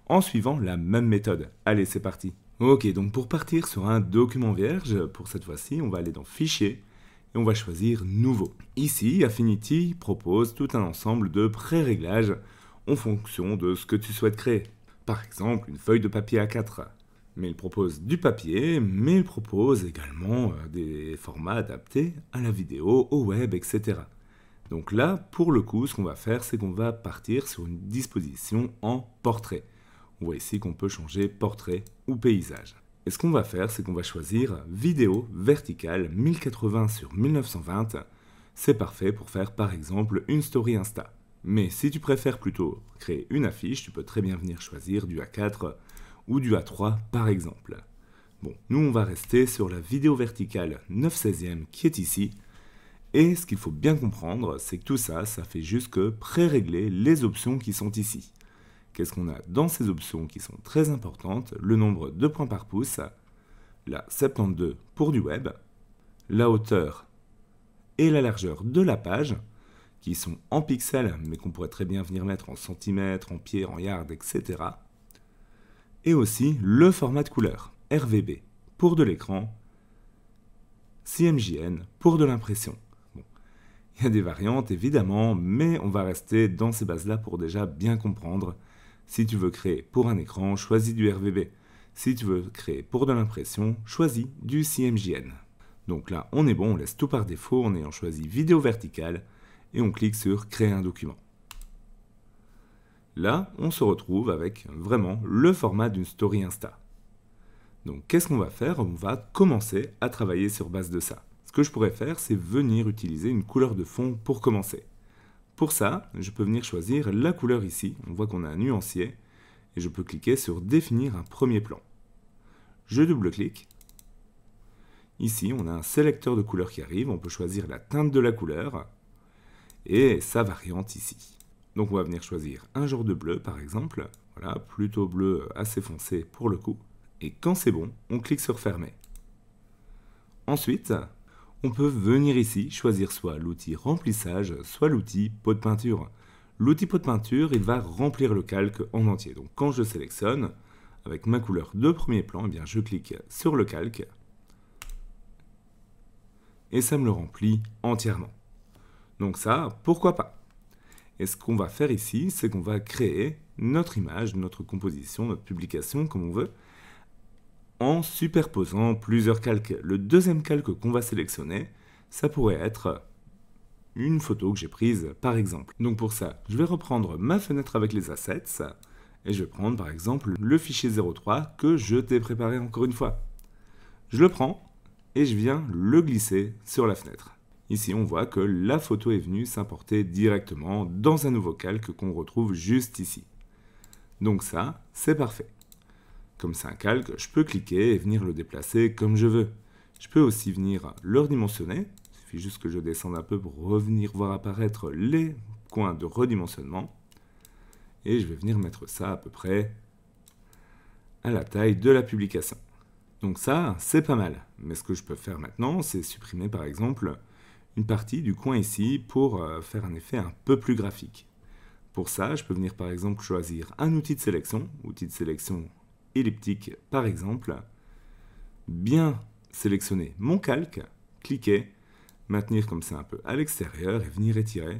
en suivant la même méthode. Allez, c'est parti. Ok, donc pour partir sur un document vierge, pour cette fois-ci, on va aller dans Fichier, et on va choisir Nouveau. Ici, Affinity propose tout un ensemble de pré-réglages. en fonction de ce que tu souhaites créer. Par exemple, une feuille de papier A4. Mais il propose du papier, mais il propose également des formats adaptés à la vidéo, au web, etc. Donc là, pour le coup, ce qu'on va faire, c'est qu'on va partir sur une disposition en portrait. On voit ici qu'on peut changer portrait ou paysage. Et ce qu'on va faire, c'est qu'on va choisir vidéo verticale 1080 sur 1920. C'est parfait pour faire par exemple une story Insta. Mais si tu préfères plutôt créer une affiche, tu peux très bien venir choisir du A4 ou du A3 par exemple. Bon, nous on va rester sur la vidéo verticale 9/16 qui est ici. Et ce qu'il faut bien comprendre, c'est que tout ça, ça fait juste que pré-régler les options qui sont ici. Qu'est-ce qu'on a dans ces options qui sont très importantes? Le nombre de points par pouce, la 72 pour du web, la hauteur et la largeur de la page, qui sont en pixels, mais qu'on pourrait très bien venir mettre en centimètres, en pieds, en yards, etc. Et aussi le format de couleur, RVB pour de l'écran, CMJN pour de l'impression. Bon, il y a des variantes évidemment, mais on va rester dans ces bases-là pour déjà bien comprendre. Si tu veux créer pour un écran, choisis du RVB. Si tu veux créer pour de l'impression, choisis du CMJN. Donc là, on est bon, on laisse tout par défaut en ayant choisi vidéo verticale et on clique sur créer un document. Là, on se retrouve avec vraiment le format d'une story Insta. Donc qu'est-ce qu'on va faire? On va commencer à travailler sur base de ça. Ce que je pourrais faire, c'est venir utiliser une couleur de fond pour commencer. Pour ça, je peux venir choisir la couleur ici. On voit qu'on a un nuancier et je peux cliquer sur définir un premier plan. Je double-clique. Ici, on a un sélecteur de couleurs qui arrive. On peut choisir la teinte de la couleur et sa variante ici. Donc on va venir choisir un genre de bleu par exemple. Voilà, plutôt bleu assez foncé pour le coup. Et quand c'est bon, on clique sur fermer. Ensuite, on peut venir ici choisir soit l'outil remplissage, soit l'outil pot de peinture. L'outil pot de peinture, il va remplir le calque en entier. Donc quand je sélectionne, avec ma couleur de premier plan, eh bien, je clique sur le calque et ça me le remplit entièrement. Donc ça, pourquoi pas? Et ce qu'on va faire ici, c'est qu'on va créer notre image, notre composition, notre publication, comme on veut, en superposant plusieurs calques. Le deuxième calque qu'on va sélectionner, ça pourrait être une photo que j'ai prise par exemple. Donc pour ça, je vais reprendre ma fenêtre avec les assets et je vais prendre par exemple le fichier 03 que je t'ai préparé encore une fois. Je le prends et je viens le glisser sur la fenêtre. Ici, on voit que la photo est venue s'importer directement dans un nouveau calque qu'on retrouve juste ici. Donc ça, c'est parfait. Comme c'est un calque, je peux cliquer et venir le déplacer comme je veux. Je peux aussi venir le redimensionner. Il suffit juste que je descende un peu pour revenir voir apparaître les coins de redimensionnement. Et je vais venir mettre ça à peu près à la taille de la publication. Donc ça, c'est pas mal. Mais ce que je peux faire maintenant, c'est supprimer par exemple une partie du coin ici pour faire un effet un peu plus graphique. Pour ça, je peux venir par exemple choisir un outil de sélection elliptique par exemple, bien sélectionner mon calque, cliquer, maintenir comme ça un peu à l'extérieur et venir étirer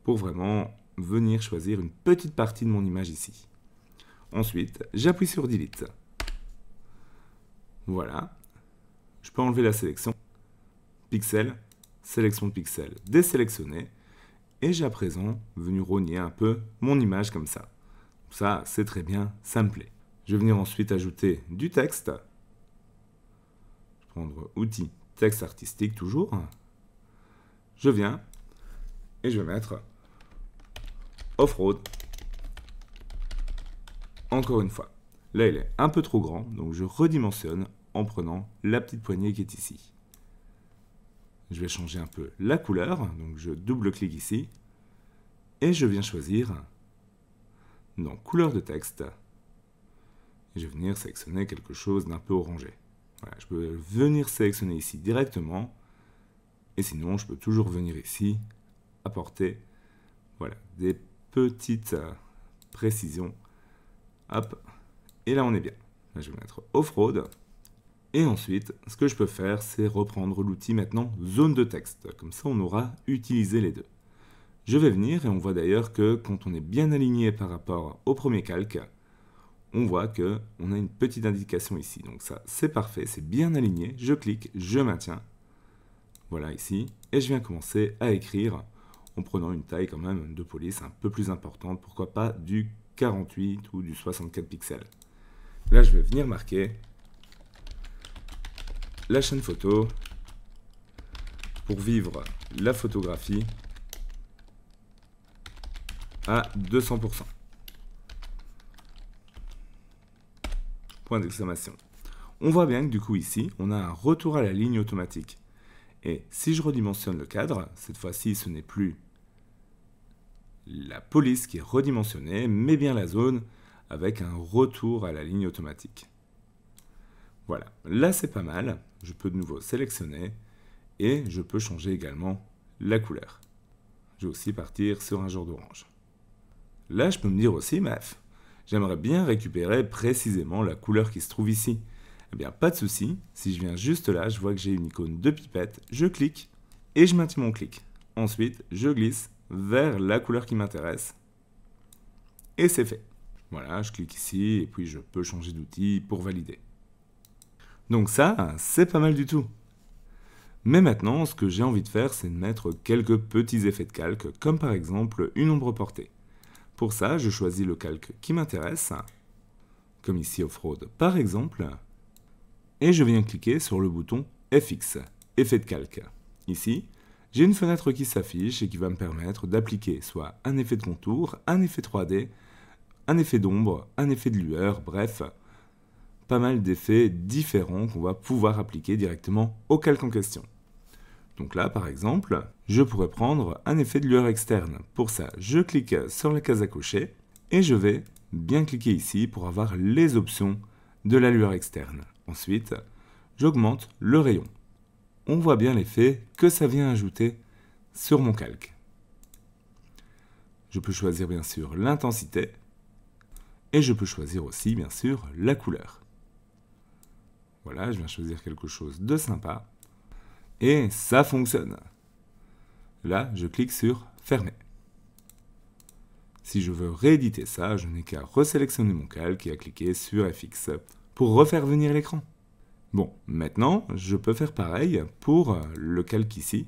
pour vraiment venir choisir une petite partie de mon image ici. Ensuite, j'appuie sur Delete. Voilà. Je peux enlever la sélection. Pixel, sélection de pixels désélectionné. Et j'ai à présent venu rogner un peu mon image comme ça. Ça, c'est très bien, ça me plaît. Je vais venir ensuite ajouter du texte. Je vais prendre outil texte artistique toujours. Je viens et je vais mettre off-road. Encore une fois. Là, il est un peu trop grand, donc je redimensionne en prenant la petite poignée qui est ici. Je vais changer un peu la couleur, donc je double-clique ici et je viens choisir dans couleur de texte. Je vais venir sélectionner quelque chose d'un peu orangé. Voilà, je peux venir sélectionner ici directement et sinon je peux toujours venir ici apporter voilà, des petites précisions. Hop, et là on est bien. Là, je vais mettre off-road. Et ensuite, ce que je peux faire, c'est reprendre l'outil maintenant zone de texte. Comme ça, on aura utilisé les deux. je vais venir et on voit d'ailleurs que quand on est bien aligné par rapport au premier calque, on voit qu'on a une petite indication ici. Donc ça, c'est parfait, c'est bien aligné. Je clique, je maintiens. Voilà ici. Et je viens commencer à écrire en prenant une taille quand même de police un peu plus importante. Pourquoi pas du 48 ou du 64 pixels. Là, je vais venir marquer la chaîne photo pour vivre la photographie à 200%. Point d'exclamation. On voit bien que du coup ici, on a un retour à la ligne automatique. Et si je redimensionne le cadre, cette fois-ci ce n'est plus la police qui est redimensionnée, mais bien la zone avec un retour à la ligne automatique. Voilà, là c'est pas mal. Je peux de nouveau sélectionner et je peux changer également la couleur. Je vais aussi partir sur un genre d'orange. Là je peux me dire aussi, mais j'aimerais bien récupérer précisément la couleur qui se trouve ici. Eh bien, pas de souci. Si je viens juste là, je vois que j'ai une icône de pipette. Je clique et je maintiens mon clic. Ensuite, je glisse vers la couleur qui m'intéresse. Et c'est fait. Voilà, je clique ici et puis je peux changer d'outil pour valider. Donc ça, c'est pas mal du tout. Mais maintenant, ce que j'ai envie de faire, c'est de mettre quelques petits effets de calque, comme par exemple une ombre portée. Pour ça, je choisis le calque qui m'intéresse, comme ici Offroad par exemple, et je viens cliquer sur le bouton FX, effet de calque. Ici, j'ai une fenêtre qui s'affiche et qui va me permettre d'appliquer soit un effet de contour, un effet 3D, un effet d'ombre, un effet de lueur, bref, pas mal d'effets différents qu'on va pouvoir appliquer directement au calque en question. Donc là, par exemple, je pourrais prendre un effet de lueur externe. Pour ça, je clique sur la case à cocher et je vais bien cliquer ici pour avoir les options de la lueur externe. Ensuite, j'augmente le rayon. On voit bien l'effet que ça vient ajouter sur mon calque. Je peux choisir bien sûr l'intensité et je peux choisir aussi bien sûr la couleur. Voilà, je viens choisir quelque chose de sympa. Et ça fonctionne. Là, je clique sur Fermer. Si je veux rééditer ça, je n'ai qu'à resélectionner mon calque et à cliquer sur FX pour refaire venir l'écran. Bon, maintenant, je peux faire pareil pour le calque ici,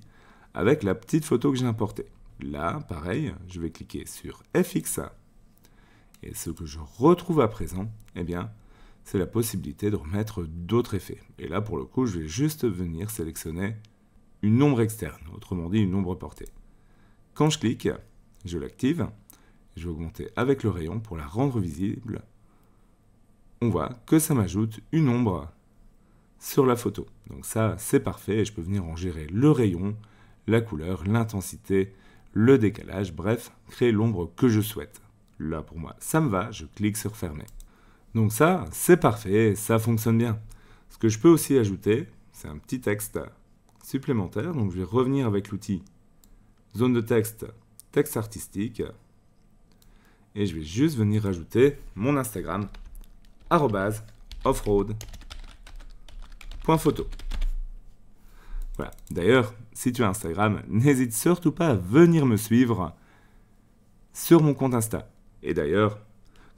avec la petite photo que j'ai importée. Là, pareil, je vais cliquer sur FX. Et ce que je retrouve à présent, eh bien, c'est la possibilité de remettre d'autres effets. Et là, pour le coup, je vais juste venir sélectionner une ombre externe, autrement dit une ombre portée. Quand je clique, je l'active, je vais augmenter avec le rayon pour la rendre visible. On voit que ça m'ajoute une ombre sur la photo. Donc ça, c'est parfait et je peux venir en gérer le rayon, la couleur, l'intensité, le décalage, bref, créer l'ombre que je souhaite. Là, pour moi, ça me va, je clique sur Fermer. Donc ça, c'est parfait, ça fonctionne bien. Ce que je peux aussi ajouter, c'est un petit texte supplémentaire. Donc je vais revenir avec l'outil zone de texte, texte artistique. Et je vais juste venir rajouter mon Instagram, @offroad.photo. Voilà. D'ailleurs, si tu as Instagram, n'hésite surtout pas à venir me suivre sur mon compte Insta. Et d'ailleurs,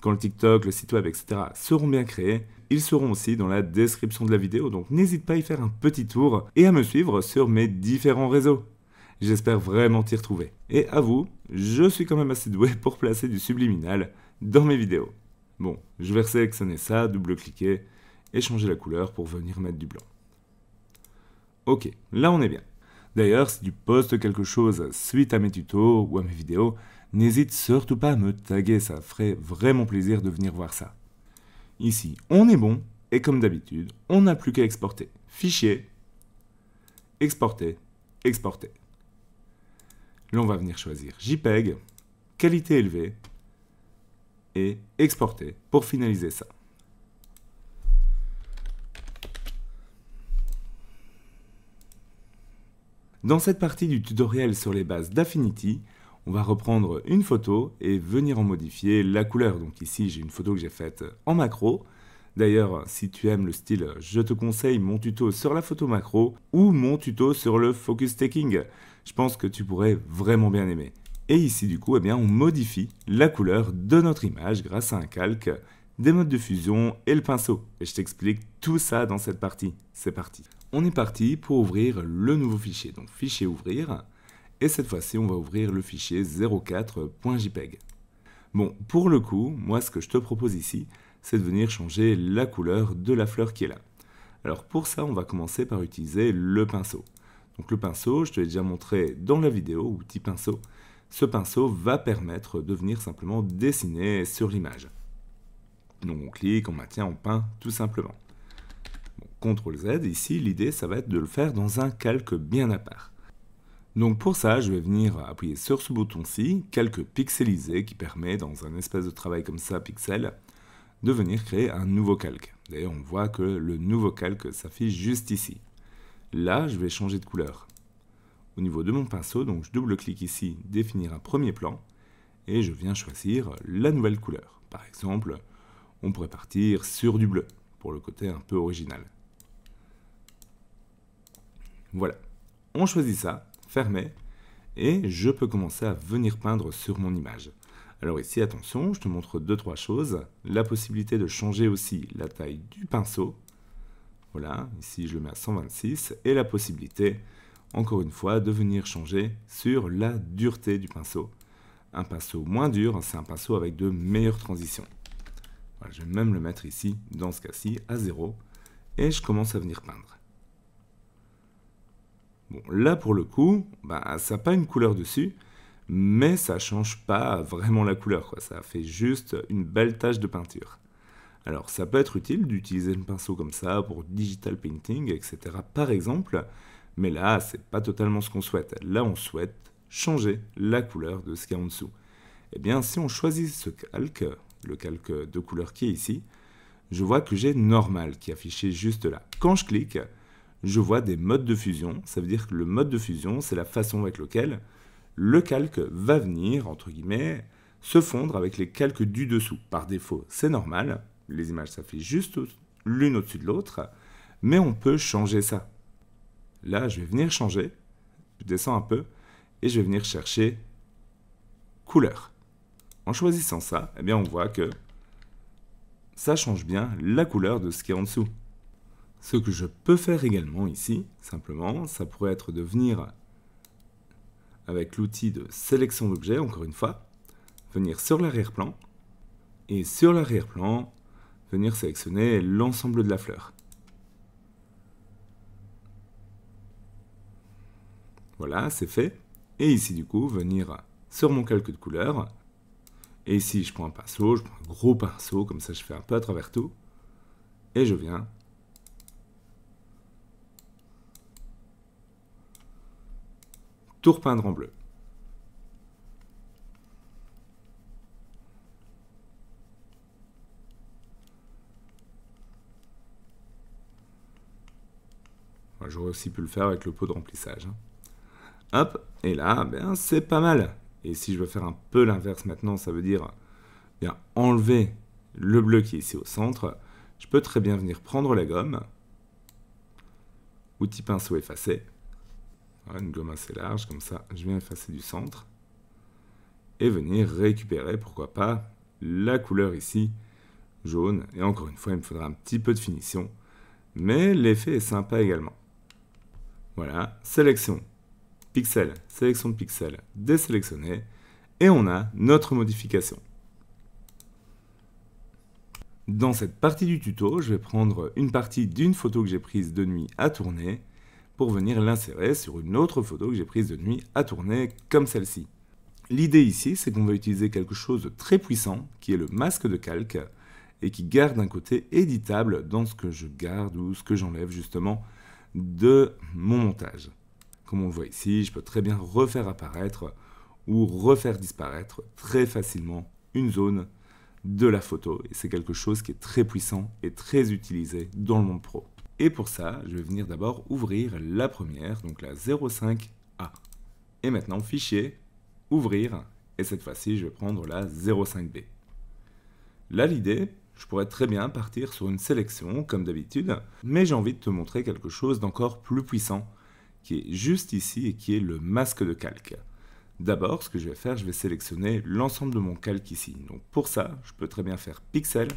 quand le TikTok, le site web, etc. seront bien créés, ils seront aussi dans la description de la vidéo, donc n'hésite pas à y faire un petit tour et à me suivre sur mes différents réseaux. J'espère vraiment t'y retrouver. Et à vous, je suis quand même assez doué pour placer du subliminal dans mes vidéos. Bon, je vais sélectionner ça, double-cliquer et changer la couleur pour venir mettre du blanc. Ok, là on est bien. D'ailleurs, si tu postes quelque chose suite à mes tutos ou à mes vidéos, n'hésite surtout pas à me taguer, ça ferait vraiment plaisir de venir voir ça. Ici, on est bon, et comme d'habitude, on n'a plus qu'à exporter. Fichier, exporter, exporter. Là, on va venir choisir JPEG, qualité élevée, et exporter pour finaliser ça. Dans cette partie du tutoriel sur les bases d'Affinity, on va reprendre une photo et venir en modifier la couleur. Donc ici, j'ai une photo que j'ai faite en macro. D'ailleurs, si tu aimes le style, je te conseille mon tuto sur la photo macro ou mon tuto sur le focus taking. Je pense que tu pourrais vraiment bien aimer. Et ici, du coup, eh bien, on modifie la couleur de notre image grâce à un calque, des modes de fusion et le pinceau. Et je t'explique tout ça dans cette partie. C'est parti. On est parti pour ouvrir le nouveau fichier. Donc, fichier ouvrir. Et cette fois-ci, on va ouvrir le fichier 04.jpg. Bon, pour le coup, moi, ce que je te propose ici, c'est de venir changer la couleur de la fleur qui est là. Alors, pour ça, on va commencer par utiliser le pinceau. Donc, le pinceau, je te l'ai déjà montré dans la vidéo, outil pinceau. Ce pinceau va permettre de venir simplement dessiner sur l'image. Donc, on clique, on maintient, on peint, tout simplement. Bon, CTRL Z, ici, l'idée, ça va être de le faire dans un calque bien à part. Donc pour ça, je vais venir appuyer sur ce bouton-ci, calque pixelisé, qui permet, dans un espace de travail comme ça, pixel, de venir créer un nouveau calque. D'ailleurs, on voit que le nouveau calque s'affiche juste ici. Là, je vais changer de couleur. Au niveau de mon pinceau, donc je double-clique ici, définir un premier plan, et je viens choisir la nouvelle couleur. Par exemple, on pourrait partir sur du bleu, pour le côté un peu original. Voilà, on choisit ça. Fermé, et je peux commencer à venir peindre sur mon image. Alors ici, attention, je te montre 2-3 choses. La possibilité de changer aussi la taille du pinceau. Voilà, ici je le mets à 126, et la possibilité, encore une fois, de venir changer sur la dureté du pinceau. Un pinceau moins dur, c'est un pinceau avec de meilleures transitions. Voilà, je vais même le mettre ici, dans ce cas-ci, à 0, et je commence à venir peindre. Bon, là, pour le coup, ça n'a pas une couleur dessus, mais ça ne change pas vraiment la couleur, quoi. Ça fait juste une belle tache de peinture. Alors, ça peut être utile d'utiliser le pinceau comme ça pour digital painting, etc. par exemple, mais là, ce n'est pas totalement ce qu'on souhaite. Là, on souhaite changer la couleur de ce qu'il y a en dessous. Eh bien, si on choisit ce calque, le calque de couleur qui est ici, je vois que j'ai normal qui est affiché juste là. Quand je clique, je vois des modes de fusion. Ça veut dire que le mode de fusion, c'est la façon avec laquelle le calque va venir, entre guillemets, se fondre avec les calques du dessous. Par défaut, c'est normal. Les images s'affichent juste l'une au-dessus de l'autre, mais on peut changer ça. Là, je vais venir changer. Je descends un peu et je vais venir chercher couleur. En choisissant ça, eh bien, on voit que ça change bien la couleur de ce qui est en dessous. Ce que je peux faire également ici, simplement, ça pourrait être de venir avec l'outil de sélection d'objets, encore une fois, venir sur l'arrière-plan, et sur l'arrière-plan, venir sélectionner l'ensemble de la fleur. Voilà, c'est fait. Et ici, du coup, venir sur mon calque de couleur, et ici, je prends un pinceau, je prends un gros pinceau, comme ça je fais un peu à travers tout, et je viens tout repeindre en bleu. J'aurais aussi pu le faire avec le pot de remplissage. Hop, et là, c'est pas mal. Et si je veux faire un peu l'inverse maintenant, ça veut dire bien enlever le bleu qui est ici au centre. Je peux très bien venir prendre la gomme, outil pinceau effacé. Voilà, une gomme assez large, comme ça, je viens effacer du centre. Et venir récupérer, pourquoi pas, la couleur ici, jaune. Et encore une fois, il me faudra un petit peu de finition. Mais l'effet est sympa également. Voilà, sélection, pixel, sélection de pixels, désélectionné. Et on a notre modification. Dans cette partie du tuto, je vais prendre une partie d'une photo que j'ai prise de nuit à tourner pour venir l'insérer sur une autre photo que j'ai prise de nuit à tourner comme celle-ci. L'idée ici, c'est qu'on va utiliser quelque chose de très puissant, qui est le masque de calque, et qui garde un côté éditable dans ce que je garde ou ce que j'enlève justement de mon montage. Comme on le voit ici, je peux très bien refaire apparaître ou refaire disparaître très facilement une zone de la photo, et c'est quelque chose qui est très puissant et très utilisé dans le monde pro. Et pour ça, je vais venir d'abord ouvrir la première, donc la 05A. Et maintenant, fichier, ouvrir, et cette fois-ci, je vais prendre la 05B. Là, l'idée, je pourrais très bien partir sur une sélection, comme d'habitude, mais j'ai envie de te montrer quelque chose d'encore plus puissant, qui est juste ici et qui est le masque de calque. D'abord, ce que je vais faire, je vais sélectionner l'ensemble de mon calque ici. Donc pour ça, je peux très bien faire Pixel,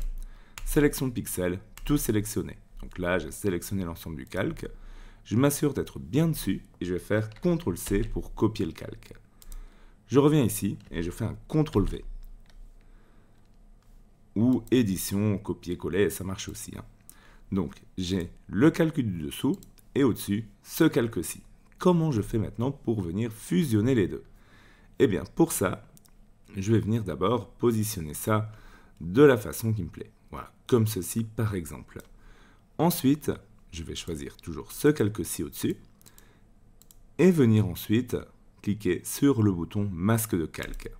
sélection de pixels, tout sélectionner. Donc là, j'ai sélectionné l'ensemble du calque. Je m'assure d'être bien dessus et je vais faire CTRL-C pour copier le calque. Je reviens ici et je fais un CTRL-V. Ou édition, copier-coller, ça marche aussi. Donc, j'ai le calque du dessous et au-dessus, ce calque-ci. Comment je fais maintenant pour venir fusionner les deux? Eh bien, pour ça, je vais venir d'abord positionner ça de la façon qui me plaît. Voilà, comme ceci par exemple. Ensuite, je vais choisir toujours ce calque-ci au-dessus et venir ensuite cliquer sur le bouton masque de calque.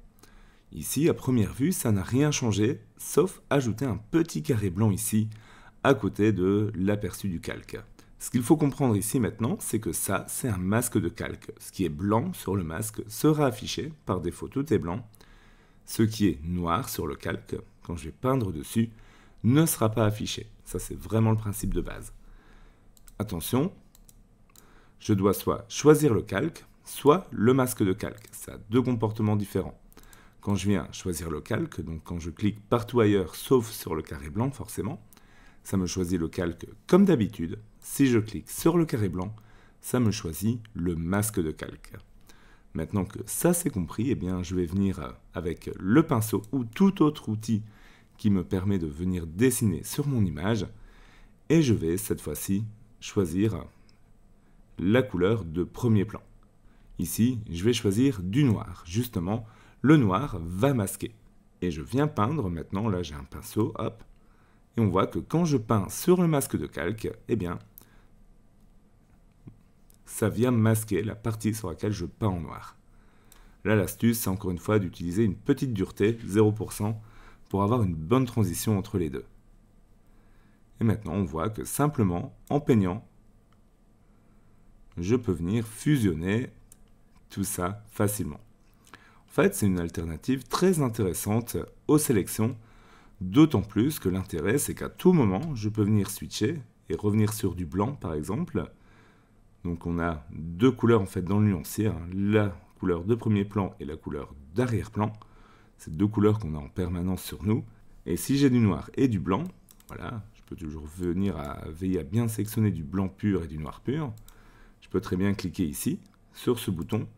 Ici, à première vue, ça n'a rien changé, sauf ajouter un petit carré blanc ici, à côté de l'aperçu du calque. Ce qu'il faut comprendre ici maintenant, c'est que ça, c'est un masque de calque. Ce qui est blanc sur le masque sera affiché, par défaut tout est blanc. Ce qui est noir sur le calque, quand je vais peindre dessus, ne sera pas affiché. Ça, c'est vraiment le principe de base. Attention, je dois soit choisir le calque, soit le masque de calque. Ça a deux comportements différents. Quand je viens choisir le calque, donc quand je clique partout ailleurs, sauf sur le carré blanc forcément, ça me choisit le calque comme d'habitude. Si je clique sur le carré blanc, ça me choisit le masque de calque. Maintenant que ça c'est compris, eh bien, je vais venir avec le pinceau ou tout autre outil qui me permet de venir dessiner sur mon image et je vais cette fois-ci choisir la couleur de premier plan. Ici, je vais choisir du noir. Justement, le noir va masquer. Et je viens peindre, maintenant, là j'ai un pinceau, hop. Et on voit que quand je peins sur le masque de calque, eh bien, ça vient masquer la partie sur laquelle je peins en noir. Là, l'astuce, c'est encore une fois d'utiliser une petite dureté, 0%, pour avoir une bonne transition entre les deux. Et maintenant, on voit que simplement, en peignant, je peux venir fusionner tout ça facilement. En fait, c'est une alternative très intéressante aux sélections, d'autant plus que l'intérêt, c'est qu'à tout moment, je peux venir switcher et revenir sur du blanc, par exemple. Donc on a deux couleurs en fait dans le nuancier, la couleur de premier plan et la couleur d'arrière-plan. C'est deux couleurs qu'on a en permanence sur nous. Et si j'ai du noir et du blanc, voilà, je peux toujours venir veiller à bien sélectionner du blanc pur et du noir pur. Je peux très bien cliquer ici, sur ce bouton,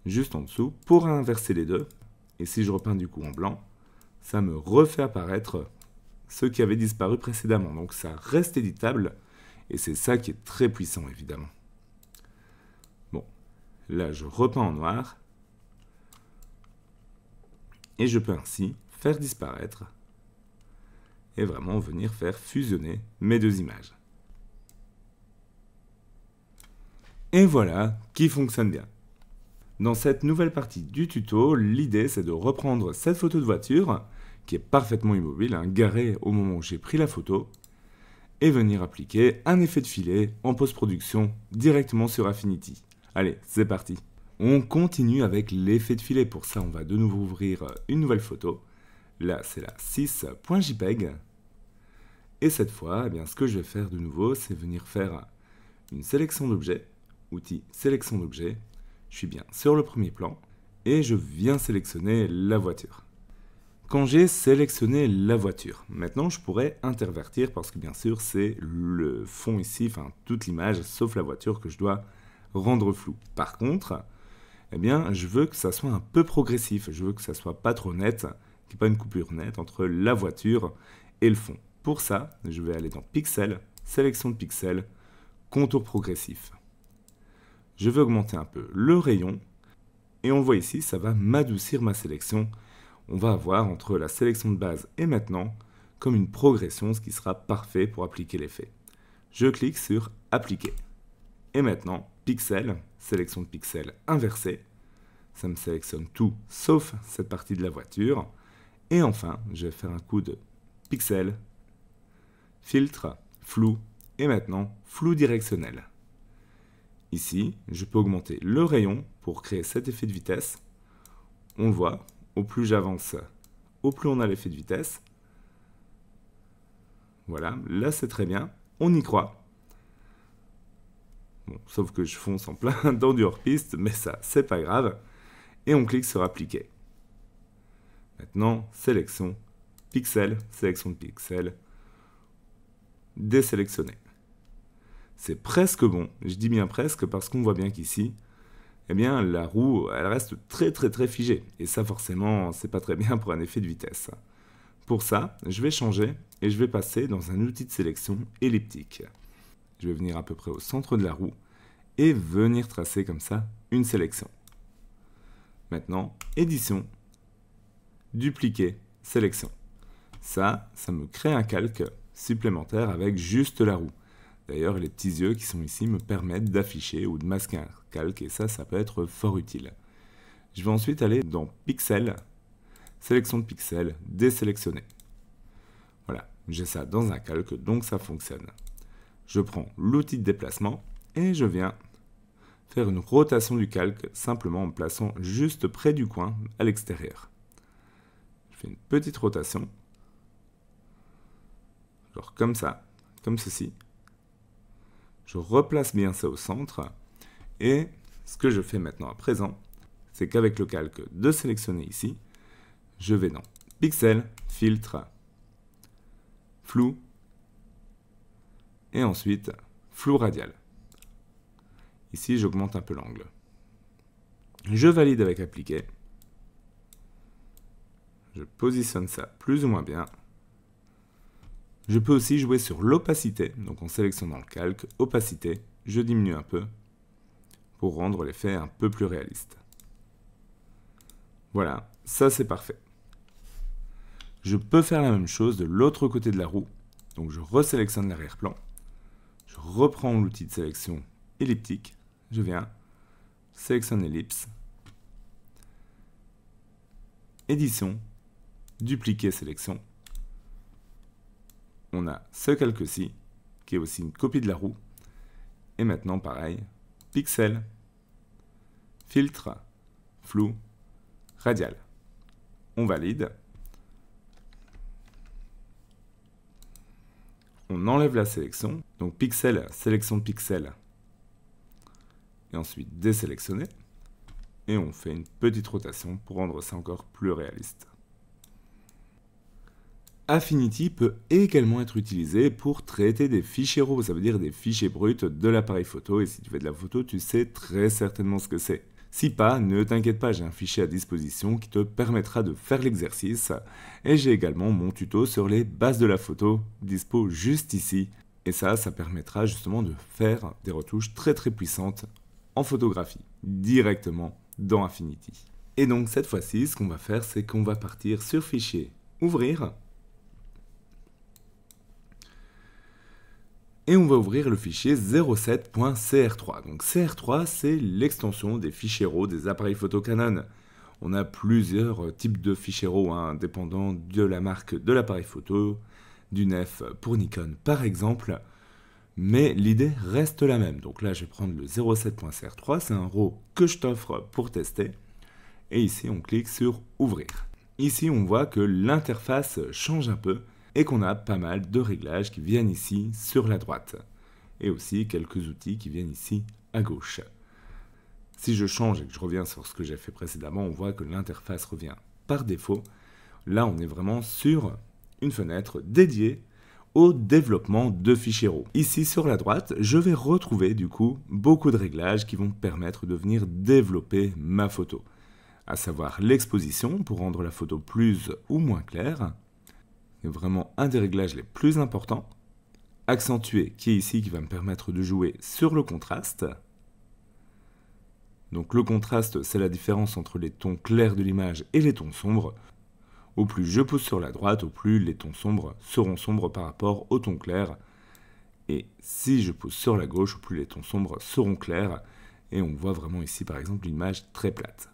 juste en dessous, pour inverser les deux. Et si je repeins du coup en blanc, ça me refait apparaître ce qui avait disparu précédemment. Donc ça reste éditable, et c'est ça qui est très puissant évidemment. Bon, là je repeins en noir, et je peux ainsi faire disparaître, et vraiment venir faire fusionner mes deux images. Et voilà, qui fonctionne bien. Dans cette nouvelle partie du tuto, l'idée c'est de reprendre cette photo de voiture, qui est parfaitement immobile, garée au moment où j'ai pris la photo, et venir appliquer un effet de filet en post-production directement sur Affinity. Allez, c'est parti. On continue avec l'effet de filet. Pour ça, on va de nouveau ouvrir une nouvelle photo. Là, c'est la 6.jpg. Et cette fois, eh bien, ce que je vais faire de nouveau, c'est venir faire une sélection d'objets, outil sélection d'objets. Je suis bien sur le premier plan et je viens sélectionner la voiture. Quand j'ai sélectionné la voiture, maintenant je pourrais intervertir parce que bien sûr c'est le fond ici, enfin toute l'image sauf la voiture que je dois rendre floue. Par contre, eh bien je veux que ça soit un peu progressif, je veux que ça soit pas trop net, qu'il n'y ait pas une coupure nette entre la voiture et le fond. Pour ça, je vais aller dans Pixel, sélection de pixels, contour progressif. Je vais augmenter un peu le rayon et on voit ici, ça va m'adoucir ma sélection. On va avoir entre la sélection de base et maintenant comme une progression, ce qui sera parfait pour appliquer l'effet. Je clique sur Appliquer. Et maintenant, Pixel, sélection de pixels inversée. Ça me sélectionne tout sauf cette partie de la voiture. Et enfin, je vais faire un coup de Pixel, Filtre, Flou et maintenant Flou directionnel. Ici, je peux augmenter le rayon pour créer cet effet de vitesse. On le voit, au plus j'avance, au plus on a l'effet de vitesse. Voilà, là c'est très bien, on y croit. Bon, sauf que je fonce en plein dans du hors-piste, mais ça, c'est pas grave. et on clique sur appliquer. Maintenant, sélection de pixels, désélectionner. C'est presque bon, je dis bien presque parce qu'on voit bien qu'ici, eh bien la roue elle reste très figée, et ça forcément c'est pas très bien pour un effet de vitesse. Pour ça, je vais changer et je vais passer dans un outil de sélection elliptique. Je vais venir à peu près au centre de la roue et venir tracer comme ça une sélection. Maintenant, édition, dupliquer, sélection. Ça me crée un calque supplémentaire avec juste la roue. D'ailleurs, les petits yeux qui sont ici me permettent d'afficher ou de masquer un calque et ça peut être fort utile. Je vais ensuite aller dans Pixel, sélection de pixels, désélectionner. Voilà, j'ai ça dans un calque, donc ça fonctionne. Je prends l'outil de déplacement et je viens faire une rotation du calque simplement en me plaçant juste près du coin à l'extérieur. Je fais une petite rotation, genre comme ça, comme ceci. Je replace bien ça au centre et ce que je fais maintenant à présent, c'est qu'avec le calque de sélectionner ici, je vais dans Pixel, Filtre, Flou et ensuite Flou radial. Ici, j'augmente un peu l'angle. Je valide avec Appliquer. Je positionne ça plus ou moins bien. Je peux aussi jouer sur l'opacité, donc en sélectionnant le calque, opacité, je diminue un peu pour rendre l'effet un peu plus réaliste. Voilà, ça c'est parfait. Je peux faire la même chose de l'autre côté de la roue, donc je resélectionne l'arrière-plan, je reprends l'outil de sélection elliptique, je viens, sélectionne ellipse, édition, dupliquer sélection. On a ce calque-ci, qui est aussi une copie de la roue. Et maintenant, pareil, pixel, filtre, flou, radial. On valide. On enlève la sélection. Donc pixel, sélection de pixels. Et ensuite désélectionner. Et on fait une petite rotation pour rendre ça encore plus réaliste. Affinity peut également être utilisé pour traiter des fichiers RAW, ça veut dire des fichiers bruts de l'appareil photo, et si tu fais de la photo, tu sais très certainement ce que c'est. Si pas, ne t'inquiète pas, j'ai un fichier à disposition qui te permettra de faire l'exercice, et j'ai également mon tuto sur les bases de la photo, dispo juste ici, et ça permettra justement de faire des retouches très puissantes en photographie, directement dans Affinity. Et donc cette fois-ci, ce qu'on va faire, c'est qu'on va partir sur Fichier, Ouvrir, et on va ouvrir le fichier 07.cr3. Donc CR3, c'est l'extension des fichiers RAW des appareils photo Canon. On a plusieurs types de fichiers RAW, dépendant de la marque de l'appareil photo, du NEF pour Nikon par exemple, mais l'idée reste la même. Donc là, je vais prendre le 07.cr3, c'est un RAW que je t'offre pour tester, et ici on clique sur Ouvrir. Ici, on voit que l'interface change un peu, et qu'on a pas mal de réglages qui viennent ici sur la droite. Et aussi quelques outils qui viennent ici à gauche. Si je change et que je reviens sur ce que j'ai fait précédemment, on voit que l'interface revient par défaut. Là, on est vraiment sur une fenêtre dédiée au développement de fichiers RAW. Ici sur la droite, je vais retrouver du coup beaucoup de réglages qui vont me permettre de venir développer ma photo. À savoir l'exposition pour rendre la photo plus ou moins claire. C'est vraiment un des réglages les plus importants. Accentuer, qui est ici, qui va me permettre de jouer sur le contraste. Donc le contraste, c'est la différence entre les tons clairs de l'image et les tons sombres. Au plus je pousse sur la droite, au plus les tons sombres seront sombres par rapport aux tons clairs. Et si je pousse sur la gauche, au plus les tons sombres seront clairs. Et on voit vraiment ici, par exemple, une image très plate.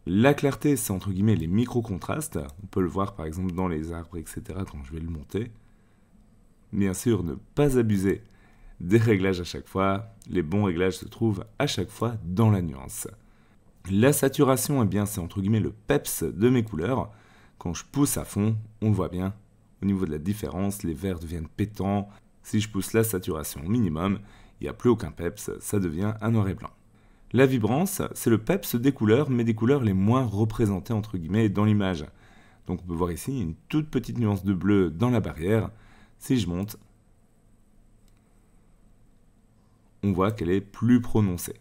La clarté, c'est entre guillemets les micro-contrastes. On peut le voir par exemple dans les arbres, etc. quand je vais le monter. Bien sûr, ne pas abuser des réglages à chaque fois. Les bons réglages se trouvent à chaque fois dans la nuance. La saturation, eh bien, c'est entre guillemets le peps de mes couleurs. Quand je pousse à fond, on le voit bien. Au niveau de la différence, les verts deviennent pétants. Si je pousse la saturation au minimum, il n'y a plus aucun peps, ça devient un noir et blanc. La vibrance, c'est le peps des couleurs, mais des couleurs les moins représentées entre guillemets dans l'image. Donc on peut voir ici une toute petite nuance de bleu dans la barrière. Si je monte, on voit qu'elle est plus prononcée.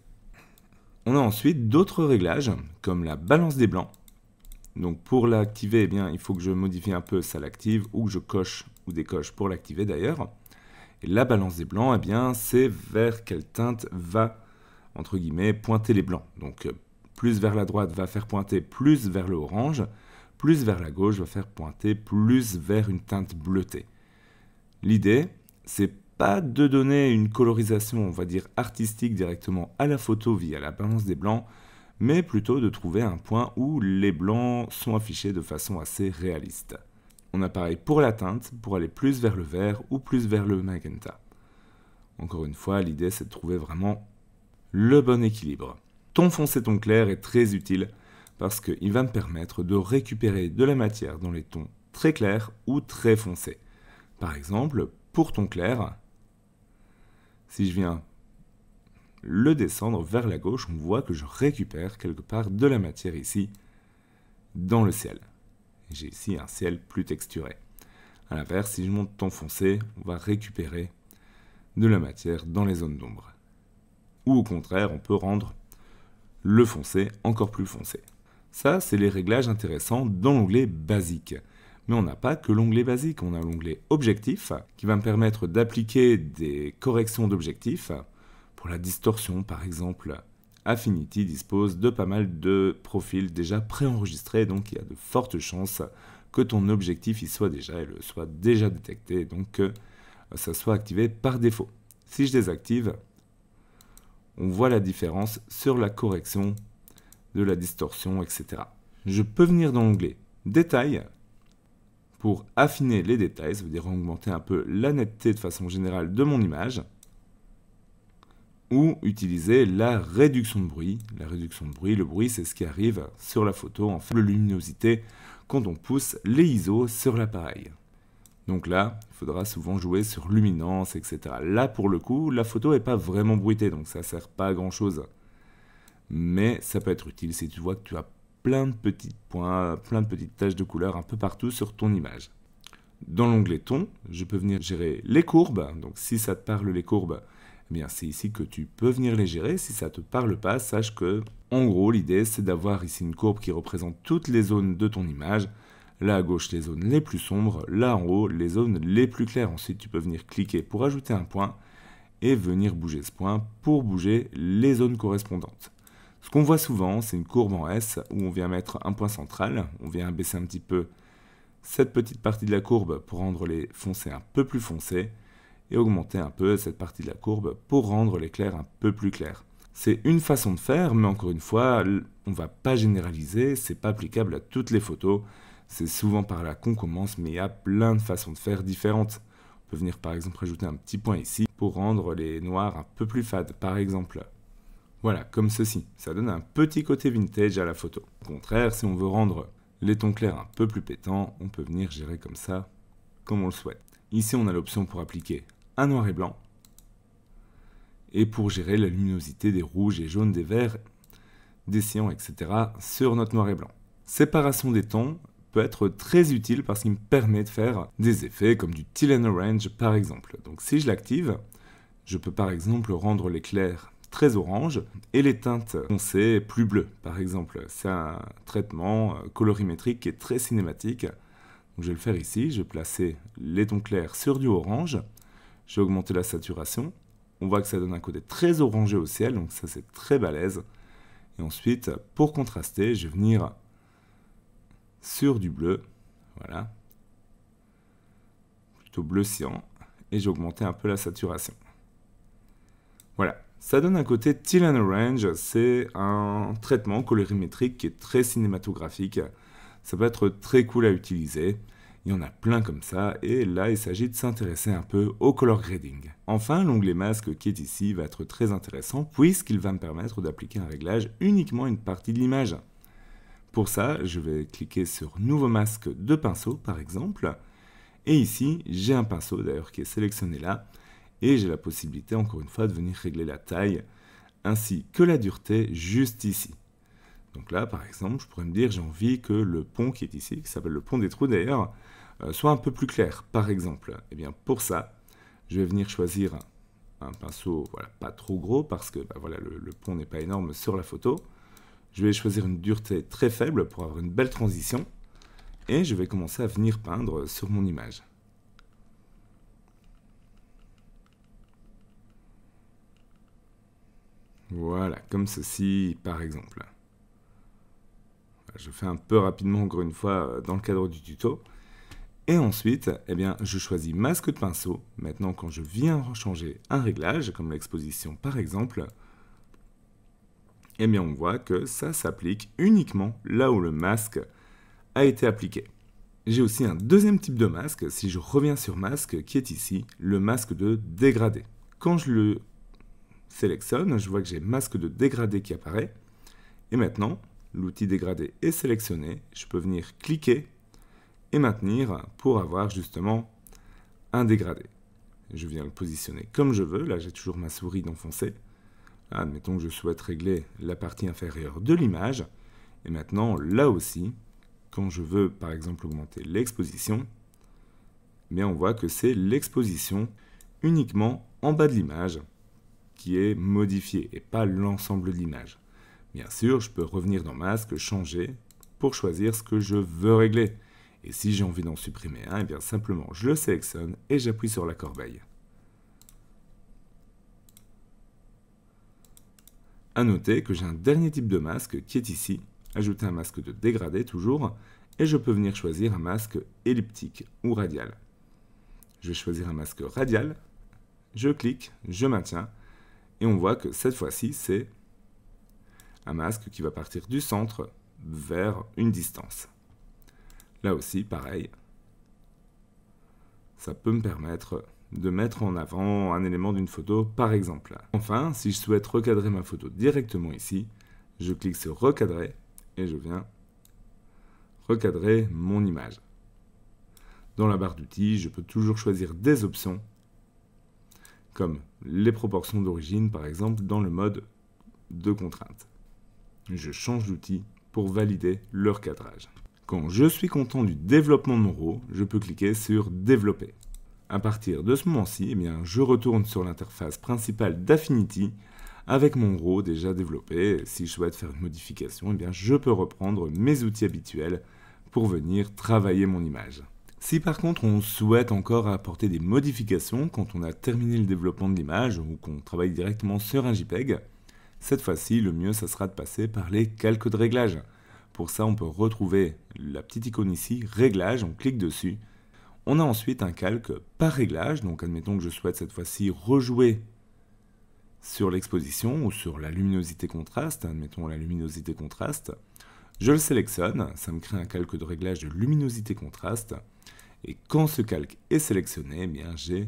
On a ensuite d'autres réglages, comme la balance des blancs. Donc pour l'activer, eh bien, il faut que je modifie un peu, ça l'active, ou que je coche ou décoche pour l'activer d'ailleurs. Et la balance des blancs, eh bien, c'est vers quelle teinte va, entre guillemets, pointer les blancs. Donc plus vers la droite va faire pointer plus vers le orange, plus vers la gauche va faire pointer plus vers une teinte bleutée. L'idée, c'est pas de donner une colorisation, on va dire, artistique directement à la photo via la balance des blancs, mais plutôt de trouver un point où les blancs sont affichés de façon assez réaliste. On a pareil pour la teinte, pour aller plus vers le vert ou plus vers le magenta. Encore une fois, l'idée c'est de trouver vraiment le bon équilibre. Ton foncé, ton clair est très utile parce qu'il va me permettre de récupérer de la matière dans les tons très clairs ou très foncés. Par exemple, pour ton clair, si je viens le descendre vers la gauche, on voit que je récupère quelque part de la matière ici, dans le ciel. J'ai ici un ciel plus texturé. A l'inverse, si je monte ton foncé, on va récupérer de la matière dans les zones d'ombre. Ou au contraire, on peut rendre le foncé encore plus foncé. Ça, c'est les réglages intéressants dans l'onglet basique. Mais on n'a pas que l'onglet basique, on a l'onglet objectif qui va me permettre d'appliquer des corrections d'objectifs. Pour la distorsion par exemple, Affinity dispose de pas mal de profils déjà préenregistrés, donc il y a de fortes chances que ton objectif y soit déjà et le soit déjà détecté, donc que ça soit activé par défaut. Si je désactive, on voit la différence sur la correction de la distorsion, etc. Je peux venir dans l'onglet Détails pour affiner les détails, ça veut dire augmenter un peu la netteté de façon générale de mon image, ou utiliser la réduction de bruit. La réduction de bruit, le bruit c'est ce qui arrive sur la photo en faible luminosité quand on pousse les ISO sur l'appareil. Donc là, il faudra souvent jouer sur luminance, etc. Là pour le coup, la photo n'est pas vraiment bruitée, donc ça ne sert pas à grand chose. Mais ça peut être utile si tu vois que tu as plein de petits points, plein de petites taches de couleur un peu partout sur ton image. Dans l'onglet ton, je peux venir gérer les courbes. Donc si ça te parle les courbes, eh bien c'est ici que tu peux venir les gérer. Si ça ne te parle pas, sache que, en gros, l'idée c'est d'avoir ici une courbe qui représente toutes les zones de ton image. Là à gauche, les zones les plus sombres. Là en haut, les zones les plus claires. Ensuite, tu peux venir cliquer pour ajouter un point et venir bouger ce point pour bouger les zones correspondantes. Ce qu'on voit souvent, c'est une courbe en S où on vient mettre un point central. On vient abaisser un petit peu cette petite partie de la courbe pour rendre les foncés un peu plus foncés et augmenter un peu cette partie de la courbe pour rendre les clairs un peu plus clairs. C'est une façon de faire, mais encore une fois, on ne va pas généraliser, c'est pas applicable à toutes les photos. C'est souvent par là qu'on commence, mais il y a plein de façons de faire différentes. On peut venir par exemple rajouter un petit point ici pour rendre les noirs un peu plus fades, par exemple. Voilà, comme ceci. Ça donne un petit côté vintage à la photo. Au contraire, si on veut rendre les tons clairs un peu plus pétants, on peut venir gérer comme ça, comme on le souhaite. Ici, on a l'option pour appliquer un noir et blanc et pour gérer la luminosité des rouges et jaunes, des verts, des cyans, etc. sur notre noir et blanc. Séparation des tons peut être très utile parce qu'il me permet de faire des effets comme du teal and orange par exemple. Donc si je l'active, je peux par exemple rendre les clairs très orange et les teintes foncées plus bleues par exemple. C'est un traitement colorimétrique qui est très cinématique. Donc, je vais le faire ici, je vais placer les tons clairs sur du orange, je vais augmenter la saturation, on voit que ça donne un côté très orangé au ciel, donc ça c'est très balèze. Et ensuite, pour contraster, je vais venir sur du bleu, voilà, plutôt bleu cyan, et j'ai augmenté un peu la saturation. Voilà. Ça donne un côté teal and orange, c'est un traitement colorimétrique qui est très cinématographique. Ça peut être très cool à utiliser. Il y en a plein comme ça, et là il s'agit de s'intéresser un peu au color grading. Enfin, l'onglet masque qui est ici va être très intéressant puisqu'il va me permettre d'appliquer un réglage uniquement à une partie de l'image. Pour ça, je vais cliquer sur Nouveau masque de pinceau par exemple, et ici j'ai un pinceau d'ailleurs qui est sélectionné là, et j'ai la possibilité, encore une fois, de venir régler la taille ainsi que la dureté juste ici. Donc là, par exemple, je pourrais me dire j'ai envie que le pont qui est ici, qui s'appelle le pont des trous d'ailleurs, soit un peu plus clair, par exemple. Et bien pour ça, je vais venir choisir un pinceau pas trop gros parce que voilà, le pont n'est pas énorme sur la photo. Je vais choisir une dureté très faible pour avoir une belle transition. Et je vais commencer à venir peindre sur mon image. Voilà, comme ceci par exemple. Je fais un peu rapidement encore une fois dans le cadre du tuto. Et ensuite, eh bien, je choisis masque de pinceau. Maintenant, quand je viens changer un réglage, comme l'exposition par exemple, eh bien, on voit que ça s'applique uniquement là où le masque a été appliqué. J'ai aussi un deuxième type de masque, si je reviens sur masque, qui est ici, le masque de dégradé. Quand je le sélectionne, je vois que j'ai masque de dégradé qui apparaît. Et maintenant, l'outil dégradé est sélectionné. Je peux venir cliquer et maintenir pour avoir justement un dégradé. Je viens le positionner comme je veux. Là, j'ai toujours ma souris d'enfoncer. Admettons que je souhaite régler la partie inférieure de l'image. Et maintenant, là aussi, quand je veux, par exemple, augmenter l'exposition, on voit que c'est l'exposition uniquement en bas de l'image qui est modifiée et pas l'ensemble de l'image. Bien sûr, je peux revenir dans Masque, changer, pour choisir ce que je veux régler. Et si j'ai envie d'en supprimer un, bien simplement je le sélectionne et j'appuie sur la corbeille. A noter que j'ai un dernier type de masque qui est ici, ajouter un masque de dégradé toujours, et je peux venir choisir un masque elliptique ou radial. Je vais choisir un masque radial, je clique, je maintiens, et on voit que cette fois-ci c'est un masque qui va partir du centre vers une distance. Là aussi, pareil, ça peut me permettre de mettre en avant un élément d'une photo, par exemple. Enfin, si je souhaite recadrer ma photo directement ici, je clique sur recadrer et je viens recadrer mon image. Dans la barre d'outils, je peux toujours choisir des options, comme les proportions d'origine, par exemple, dans le mode de contrainte. Je change d'outil pour valider le recadrage. Quand je suis content du développement de mon RAW, je peux cliquer sur Développer. À partir de ce moment-ci, je retourne sur l'interface principale d'Affinity avec mon RAW déjà développé. Si je souhaite faire une modification, je peux reprendre mes outils habituels pour venir travailler mon image. Si par contre on souhaite encore apporter des modifications quand on a terminé le développement de l'image ou qu'on travaille directement sur un JPEG, cette fois-ci, le mieux, ça sera de passer par les calques de réglage. Pour ça, on peut retrouver la petite icône ici, Réglages, on clique dessus. On a ensuite un calque par réglage, donc admettons que je souhaite cette fois-ci rejouer sur l'exposition ou sur la luminosité contraste, admettons la luminosité contraste. Je le sélectionne, ça me crée un calque de réglage de luminosité contraste. Et quand ce calque est sélectionné, j'ai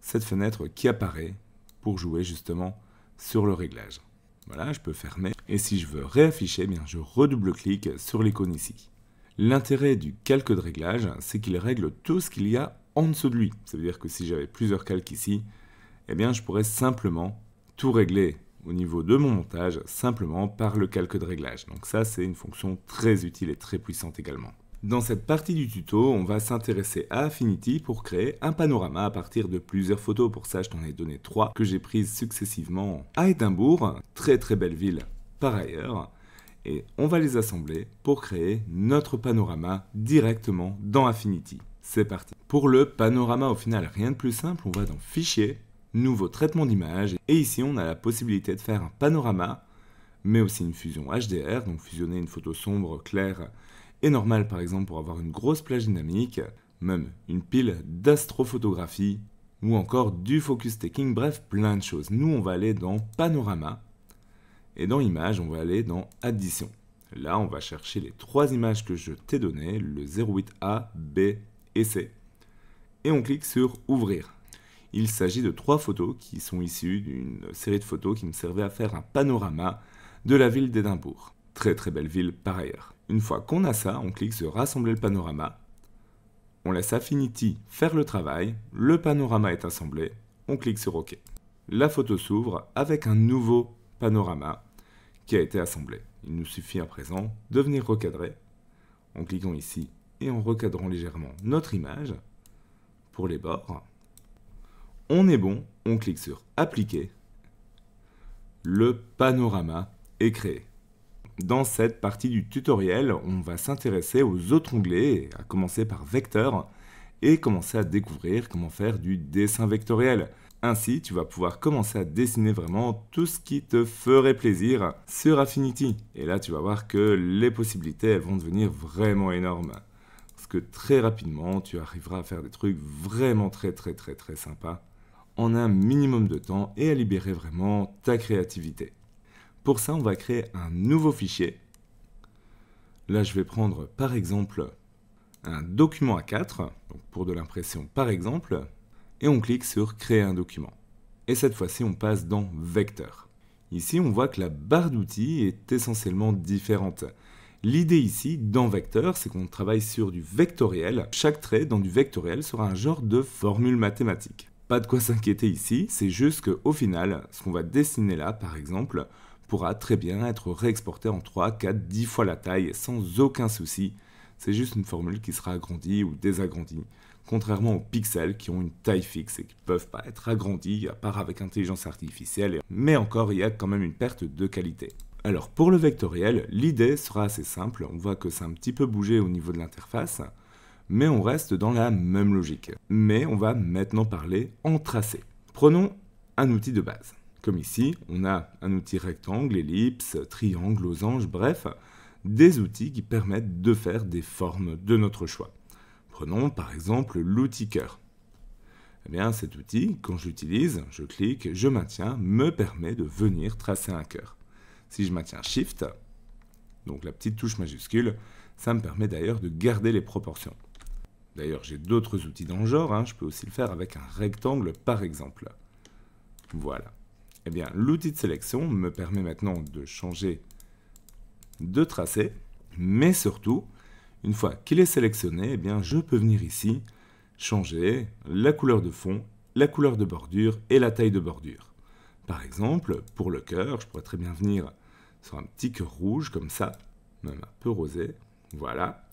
cette fenêtre qui apparaît pour jouer justement sur le réglage. Voilà, je peux fermer. Et si je veux réafficher, je redouble-clique sur l'icône ici. L'intérêt du calque de réglage, c'est qu'il règle tout ce qu'il y a en dessous de lui. Ça veut dire que si j'avais plusieurs calques ici, je pourrais simplement tout régler au niveau de mon montage, simplement par le calque de réglage. Donc ça, c'est une fonction très utile et très puissante également. Dans cette partie du tuto, on va s'intéresser à Affinity pour créer un panorama à partir de plusieurs photos. Pour ça, je t'en ai donné 3 que j'ai prises successivement à Édimbourg, très très belle ville par ailleurs. Et on va les assembler pour créer notre panorama directement dans Affinity. C'est parti. Pour le panorama, au final, rien de plus simple, on va dans Fichier, Nouveau traitement d'image. Et ici, on a la possibilité de faire un panorama, mais aussi une fusion HDR, donc fusionner une photo sombre, claire et normale par exemple pour avoir une grosse plage dynamique, même une pile d'astrophotographie ou encore du focus taking, bref plein de choses. Nous on va aller dans panorama et dans image on va aller dans addition. Là on va chercher les 3 images que je t'ai données, le 08A, B et C, et on clique sur ouvrir. Il s'agit de 3 photos qui sont issues d'une série de photos qui me servaient à faire un panorama de la ville d'Édimbourg. Très très belle ville par ailleurs. Une fois qu'on a ça, on clique sur rassembler le panorama. On laisse Affinity faire le travail. Le panorama est assemblé. On clique sur OK. La photo s'ouvre avec un nouveau panorama qui a été assemblé. Il nous suffit à présent de venir recadrer en cliquant ici et en recadrant légèrement notre image pour les bords. On est bon, on clique sur Appliquer. Le panorama est créé. Dans cette partie du tutoriel, on va s'intéresser aux autres onglets, à commencer par Vecteur, et commencer à découvrir comment faire du dessin vectoriel. Ainsi, tu vas pouvoir commencer à dessiner vraiment tout ce qui te ferait plaisir sur Affinity. Et là, tu vas voir que les possibilités elles vont devenir vraiment énormes. Parce que très rapidement, tu arriveras à faire des trucs vraiment très sympas en un minimum de temps et à libérer vraiment ta créativité. Pour ça, on va créer un nouveau fichier. Là, je vais prendre par exemple un document A4, donc pour de l'impression par exemple, et on clique sur Créer un document. Et cette fois-ci, on passe dans Vecteur. Ici, on voit que la barre d'outils est essentiellement différente. L'idée ici, dans Vecteur, c'est qu'on travaille sur du vectoriel. Chaque trait dans du vectoriel sera un genre de formule mathématique. Pas de quoi s'inquiéter ici, c'est juste qu'au final, ce qu'on va dessiner là, par exemple, pourra très bien être réexporté en 3, 4, 10 fois la taille sans aucun souci. C'est juste une formule qui sera agrandie ou désagrandie, contrairement aux pixels qui ont une taille fixe et qui ne peuvent pas être agrandis, à part avec intelligence artificielle, mais encore il y a quand même une perte de qualité. Alors pour le vectoriel, l'idée sera assez simple, on voit que c'est un petit peu bougé au niveau de l'interface, mais on reste dans la même logique. Mais on va maintenant parler en tracé. Prenons un outil de base. Comme ici, on a un outil rectangle, ellipse, triangle, losange, bref, des outils qui permettent de faire des formes de notre choix. Prenons par exemple l'outil cœur. Eh bien cet outil, quand je l'utilise, je clique, je maintiens, me permet de venir tracer un cœur. Si je maintiens Shift, donc la petite touche majuscule, ça me permet d'ailleurs de garder les proportions. D'ailleurs, j'ai d'autres outils dans le genre, je peux aussi le faire avec un rectangle par exemple. Voilà. Eh bien, l'outil de sélection me permet maintenant de changer de tracé, mais surtout, une fois qu'il est sélectionné, eh bien, je peux venir ici changer la couleur de fond, la couleur de bordure et la taille de bordure. Par exemple, pour le cœur, je pourrais très bien venir sur un petit cœur rouge comme ça, même un peu rosé, voilà,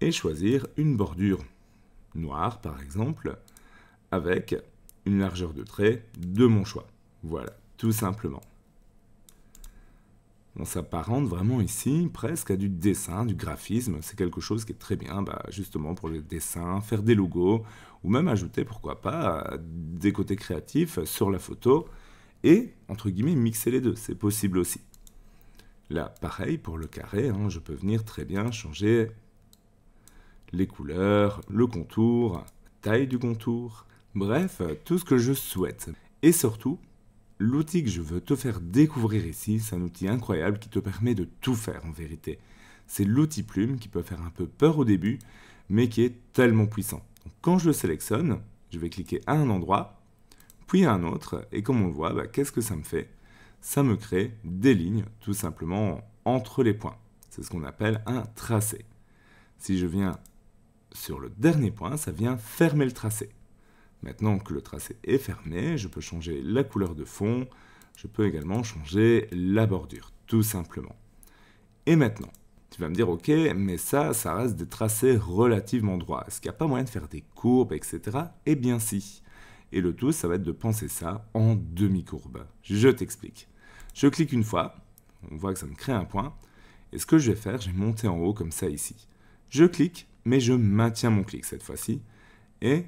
et choisir une bordure noire par exemple, avec une largeur de trait de mon choix. Voilà, tout simplement. On s'apparente vraiment ici presque à du dessin, du graphisme. C'est quelque chose qui est très bien justement pour le dessin, faire des logos, ou même ajouter, pourquoi pas, des côtés créatifs sur la photo, et, entre guillemets, mixer les deux, c'est possible aussi. Là, pareil, pour le carré, je peux venir très bien changer les couleurs, le contour, la taille du contour, bref, tout ce que je souhaite. Et surtout, l'outil que je veux te faire découvrir ici, c'est un outil incroyable qui te permet de tout faire en vérité. C'est l'outil Plume qui peut faire un peu peur au début, mais qui est tellement puissant. Donc, quand je le sélectionne, je vais cliquer à un endroit, puis à un autre, et comme on le voit, qu'est-ce que ça me fait? Ça me crée des lignes, tout simplement, entre les points. C'est ce qu'on appelle un tracé. Si je viens sur le dernier point, ça vient fermer le tracé. Maintenant que le tracé est fermé, je peux changer la couleur de fond, je peux également changer la bordure, tout simplement. Et maintenant, tu vas me dire, ok, mais ça reste des tracés relativement droits. Est-ce qu'il n'y a pas moyen de faire des courbes, etc. Eh bien si. Et le tout, ça va être de penser ça en demi-courbe. Je t'explique. Je clique une fois, on voit que ça me crée un point, et ce que je vais faire, je vais monter en haut comme ça ici. Je clique, mais je maintiens mon clic cette fois-ci, et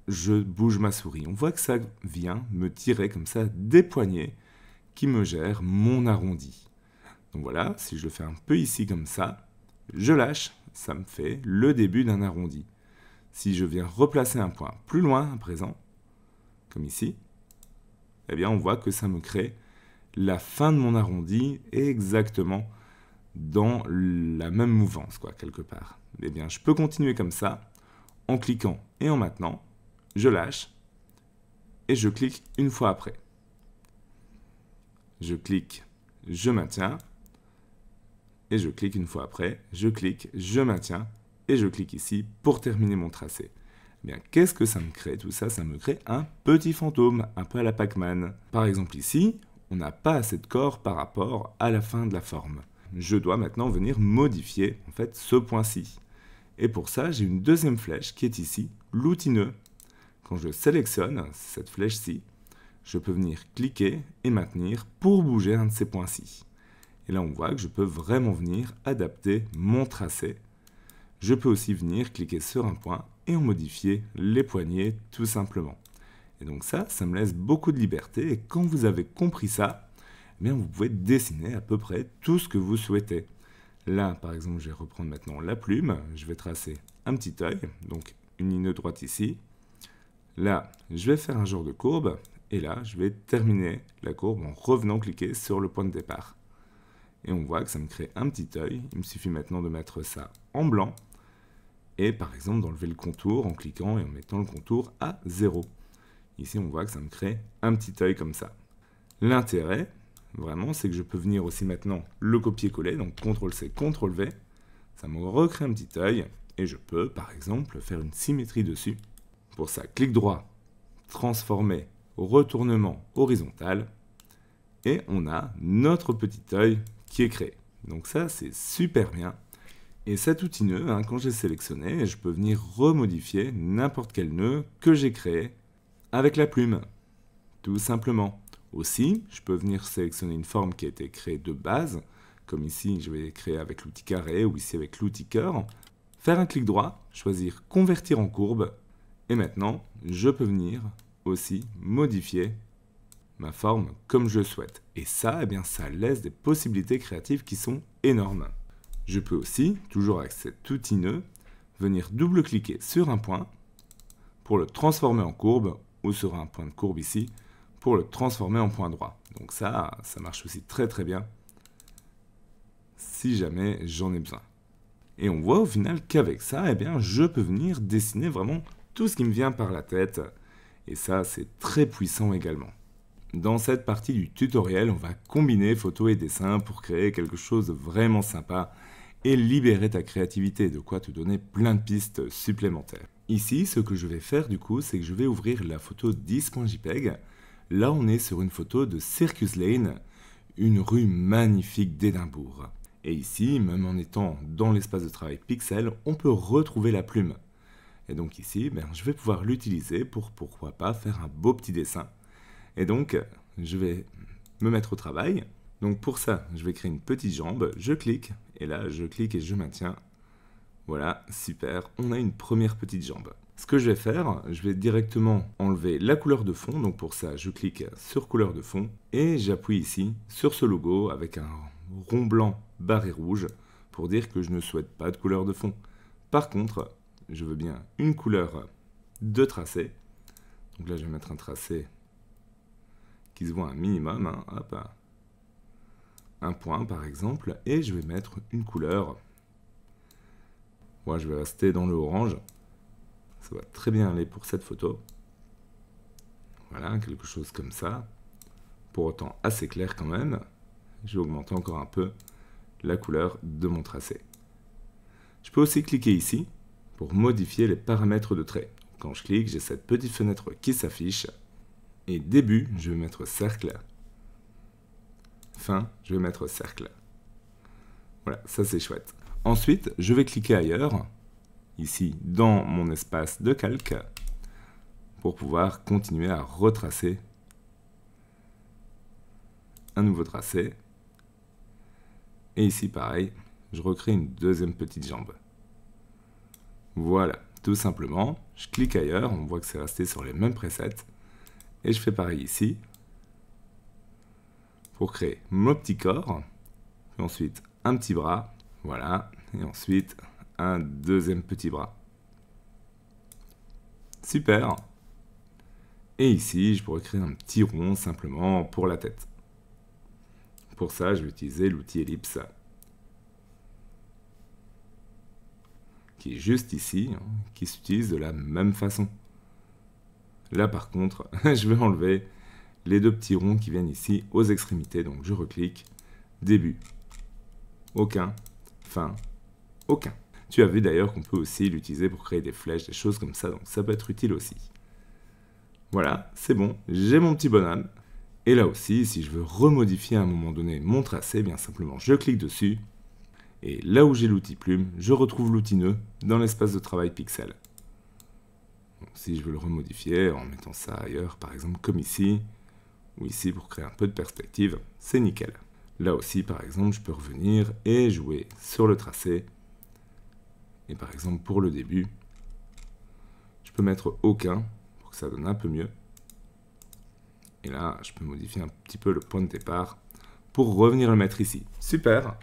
je bouge ma souris. On voit que ça vient me tirer comme ça des poignées qui me gèrent mon arrondi. Donc voilà, si je le fais un peu ici comme ça, je lâche, ça me fait le début d'un arrondi. Si je viens replacer un point plus loin à présent, comme ici, eh bien on voit que ça me crée la fin de mon arrondi exactement dans la même mouvance, quelque part. Eh bien, je peux continuer comme ça, en cliquant et en maintenant, je lâche, et je clique une fois après. Je clique, je maintiens, et je clique une fois après, je clique, je maintiens, et je clique ici pour terminer mon tracé. Eh bien, qu'est-ce que ça me crée? Tout ça, ça me crée un petit fantôme, un peu à la Pac-Man. Par exemple ici, on n'a pas assez de corps par rapport à la fin de la forme. Je dois maintenant venir modifier en fait ce point-ci. Et pour ça, j'ai une deuxième flèche qui est ici, l'outil nœud. Quand je sélectionne cette flèche-ci, je peux venir cliquer et maintenir pour bouger un de ces points-ci. Et là, on voit que je peux vraiment venir adapter mon tracé. Je peux aussi venir cliquer sur un point et en modifier les poignées tout simplement. Et donc ça me laisse beaucoup de liberté. Et quand vous avez compris ça, eh bien vous pouvez dessiner à peu près tout ce que vous souhaitez. Là, par exemple, je vais reprendre maintenant la plume. Je vais tracer un petit œil, donc une ligne droite ici. Là, je vais faire un genre de courbe. Et là, je vais terminer la courbe en revenant cliquer sur le point de départ. Et on voit que ça me crée un petit œil. Il me suffit maintenant de mettre ça en blanc. Et par exemple, d'enlever le contour en cliquant et en mettant le contour à 0. Ici, on voit que ça me crée un petit œil comme ça. L'intérêt, vraiment, c'est que je peux venir aussi maintenant le copier-coller. Donc, CTRL-C, CTRL-V. Ça me recrée un petit œil. Et je peux, par exemple, faire une symétrie dessus. Pour ça, clic droit, transformer, retournement horizontal. Et on a notre petit œil qui est créé. Donc ça, c'est super bien. Et cet outil nœud, quand j'ai sélectionné, je peux venir remodifier n'importe quel nœud que j'ai créé avec la plume, tout simplement. Aussi, je peux venir sélectionner une forme qui a été créée de base, comme ici, je vais créer avec l'outil carré ou ici avec l'outil cœur. Faire un clic droit, choisir convertir en courbe, et maintenant, je peux venir aussi modifier ma forme comme je le souhaite. Et ça, eh bien, ça laisse des possibilités créatives qui sont énormes. Je peux aussi, toujours avec cet outil nœud, venir double-cliquer sur un point pour le transformer en courbe ou sur un point de courbe ici pour le transformer en point droit. Donc ça marche aussi très très bien si jamais j'en ai besoin. Et on voit au final qu'avec ça, eh bien, je peux venir dessiner vraiment tout ce qui me vient par la tête. Et ça, c'est très puissant également. Dans cette partie du tutoriel, on va combiner photo et dessin pour créer quelque chose de vraiment sympa et libérer ta créativité, de quoi te donner plein de pistes supplémentaires. Ici, ce que je vais faire du coup, c'est que je vais ouvrir la photo 10.jpg. Là, on est sur une photo de Circus Lane, une rue magnifique d'Édimbourg. Et ici, même en étant dans l'espace de travail pixel, on peut retrouver la plume. Et donc ici, je vais pouvoir l'utiliser pour, pourquoi pas, faire un beau petit dessin. Et donc, je vais me mettre au travail. Donc pour ça, je vais créer une petite jambe, je clique, et là, je clique et je maintiens. Voilà, super, on a une première petite jambe. Ce que je vais faire, je vais directement enlever la couleur de fond. Donc pour ça, je clique sur couleur de fond, et j'appuie ici sur ce logo avec un rond blanc barré rouge pour dire que je ne souhaite pas de couleur de fond. Par contre, je veux bien une couleur de tracé. Donc là, je vais mettre un tracé qui se voit un minimum, hop, un point par exemple, et je vais mettre une couleur. Moi, je vais rester dans le orange. Ça va très bien aller pour cette photo. Voilà, quelque chose comme ça. Pour autant assez clair quand même. Je vais augmenter encore un peu la couleur de mon tracé. Je peux aussi cliquer ici pour modifier les paramètres de trait. Quand je clique, j'ai cette petite fenêtre qui s'affiche. Et début, je vais mettre cercle. Fin, je vais mettre cercle. Voilà, ça c'est chouette. Ensuite, je vais cliquer ailleurs, ici dans mon espace de calque, pour pouvoir continuer à retracer un nouveau tracé. Et ici pareil, je recrée une deuxième petite jambe. Voilà, tout simplement, je clique ailleurs, on voit que c'est resté sur les mêmes presets. Et je fais pareil ici, pour créer mon petit corps, puis ensuite un petit bras, voilà, et ensuite un deuxième petit bras. Super. Et ici, je pourrais créer un petit rond simplement pour la tête. Pour ça, je vais utiliser l'outil ellipse, qui est juste ici, qui s'utilise de la même façon. Là, par contre, je vais enlever les deux petits ronds qui viennent ici aux extrémités. Donc, je reclique, début, aucun, fin, aucun. Tu as vu d'ailleurs qu'on peut aussi l'utiliser pour créer des flèches, des choses comme ça. Donc, ça peut être utile aussi. Voilà, c'est bon, j'ai mon petit bonhomme. Et là aussi, si je veux remodifier à un moment donné mon tracé, bien simplement je clique dessus. Et là où j'ai l'outil plume, je retrouve l'outil nœud dans l'espace de travail pixel. Donc, si je veux le remodifier en mettant ça ailleurs, par exemple comme ici, ou ici pour créer un peu de perspective, c'est nickel. Là aussi, par exemple, je peux revenir et jouer sur le tracé. Et par exemple, pour le début, je peux mettre aucun pour que ça donne un peu mieux. Et là, je peux modifier un petit peu le point de départ pour revenir le mettre ici. Super!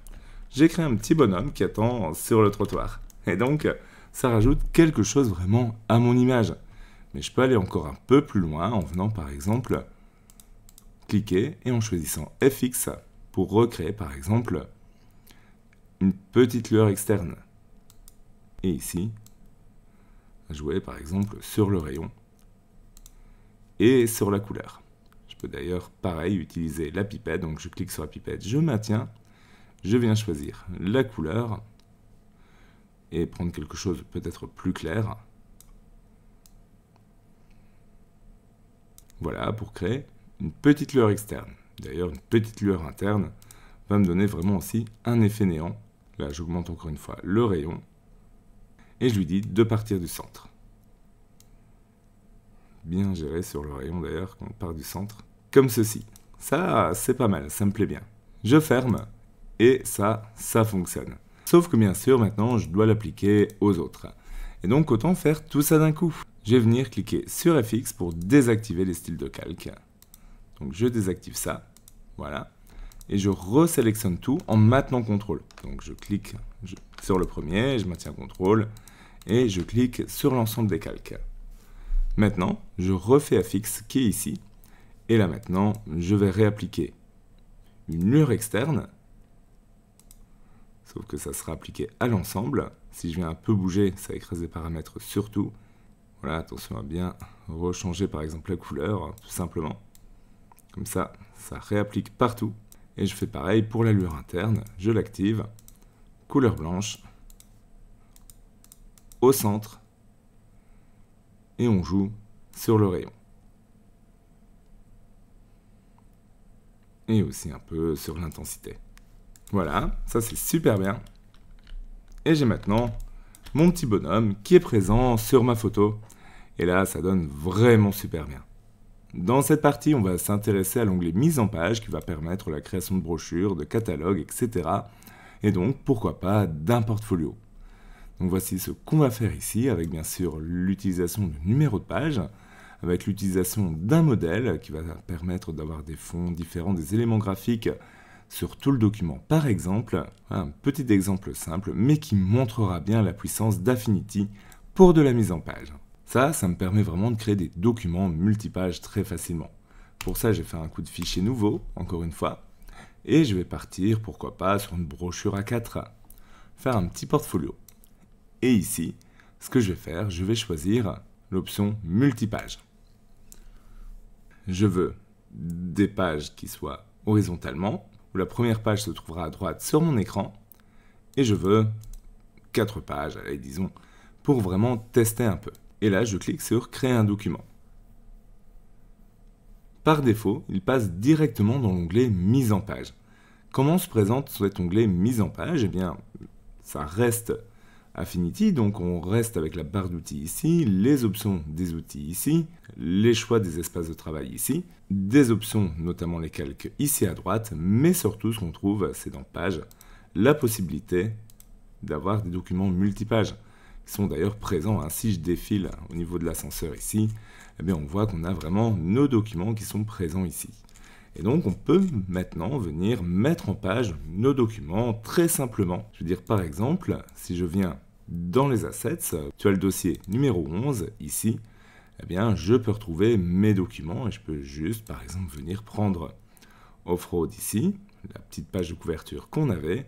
J'ai créé un petit bonhomme qui attend sur le trottoir. Et donc, ça rajoute quelque chose vraiment à mon image. Mais je peux aller encore un peu plus loin en venant par exemple cliquer et en choisissant FX pour recréer par exemple une petite lueur externe. Et ici, jouer par exemple sur le rayon et sur la couleur. Je peux d'ailleurs pareil utiliser la pipette, donc je clique sur la pipette, je maintiens, je viens choisir la couleur et prendre quelque chose de peut-être plus clair. Voilà, pour créer une petite lueur externe. D'ailleurs, une petite lueur interne va me donner vraiment aussi un effet néant. Là, j'augmente encore une fois le rayon. Et je lui dis de partir du centre. Bien géré sur le rayon d'ailleurs, quand on part du centre. Comme ceci. Ça, c'est pas mal, ça me plaît bien. Je ferme, et ça fonctionne. Sauf que bien sûr, maintenant, je dois l'appliquer aux autres. Et donc, autant faire tout ça d'un coup. Je vais venir cliquer sur FX pour désactiver les styles de calque. Donc je désactive ça, voilà. Et je resélectionne tout en maintenant CTRL. Donc je clique sur le premier, je maintiens CTRL, et je clique sur l'ensemble des calques. Maintenant, je refais FX qui est ici. Et là maintenant, je vais réappliquer une lueur externe. Sauf que ça sera appliqué à l'ensemble. Si je viens un peu bouger, ça écrase les paramètres surtout. Voilà, attention à bien rechanger par exemple la couleur, tout simplement. Comme ça, ça réapplique partout. Et je fais pareil pour la lueur interne. Je l'active. Couleur blanche. Au centre. Et on joue sur le rayon. Et aussi un peu sur l'intensité. Voilà, ça c'est super bien. Et j'ai maintenant mon petit bonhomme qui est présent sur ma photo. Et là, ça donne vraiment super bien. Dans cette partie, on va s'intéresser à l'onglet mise en page qui va permettre la création de brochures, de catalogues, etc. Et donc, pourquoi pas, d'un portfolio. Donc voici ce qu'on va faire ici, avec bien sûr l'utilisation de numéro de page, avec l'utilisation d'un modèle qui va permettre d'avoir des fonds différents, des éléments graphiques sur tout le document. Par exemple, un petit exemple simple, mais qui montrera bien la puissance d'Affinity pour de la mise en page. Ça me permet vraiment de créer des documents multipages très facilement. Pour ça, j'ai fait un coup de fichier nouveau, encore une fois, et je vais partir, pourquoi pas, sur une brochure A4, faire un petit portfolio. Et ici, ce que je vais faire, je vais choisir l'option multipage. Je veux des pages qui soient horizontalement, où la première page se trouvera à droite sur mon écran, et je veux 4 pages, allez, disons, pour vraiment tester un peu. Et là, je clique sur « Créer un document ». Par défaut, il passe directement dans l'onglet « Mise en page ». Comment se présente cet onglet « Mise en page » ? Eh bien, ça reste Affinity, donc on reste avec la barre d'outils ici, les options des outils ici, les choix des espaces de travail ici, des options, notamment les calques ici à droite, mais surtout ce qu'on trouve, c'est dans « Page », la possibilité d'avoir des documents multipages. Sont d'ailleurs présents. Si je défile au niveau de l'ascenseur ici, eh bien on voit qu'on a vraiment nos documents qui sont présents ici. Et donc on peut maintenant venir mettre en page nos documents très simplement. Je veux dire par exemple, si je viens dans les assets, tu as le dossier numéro 11 ici, eh bien je peux retrouver mes documents et je peux juste par exemple venir prendre Off-Road ici, la petite page de couverture qu'on avait,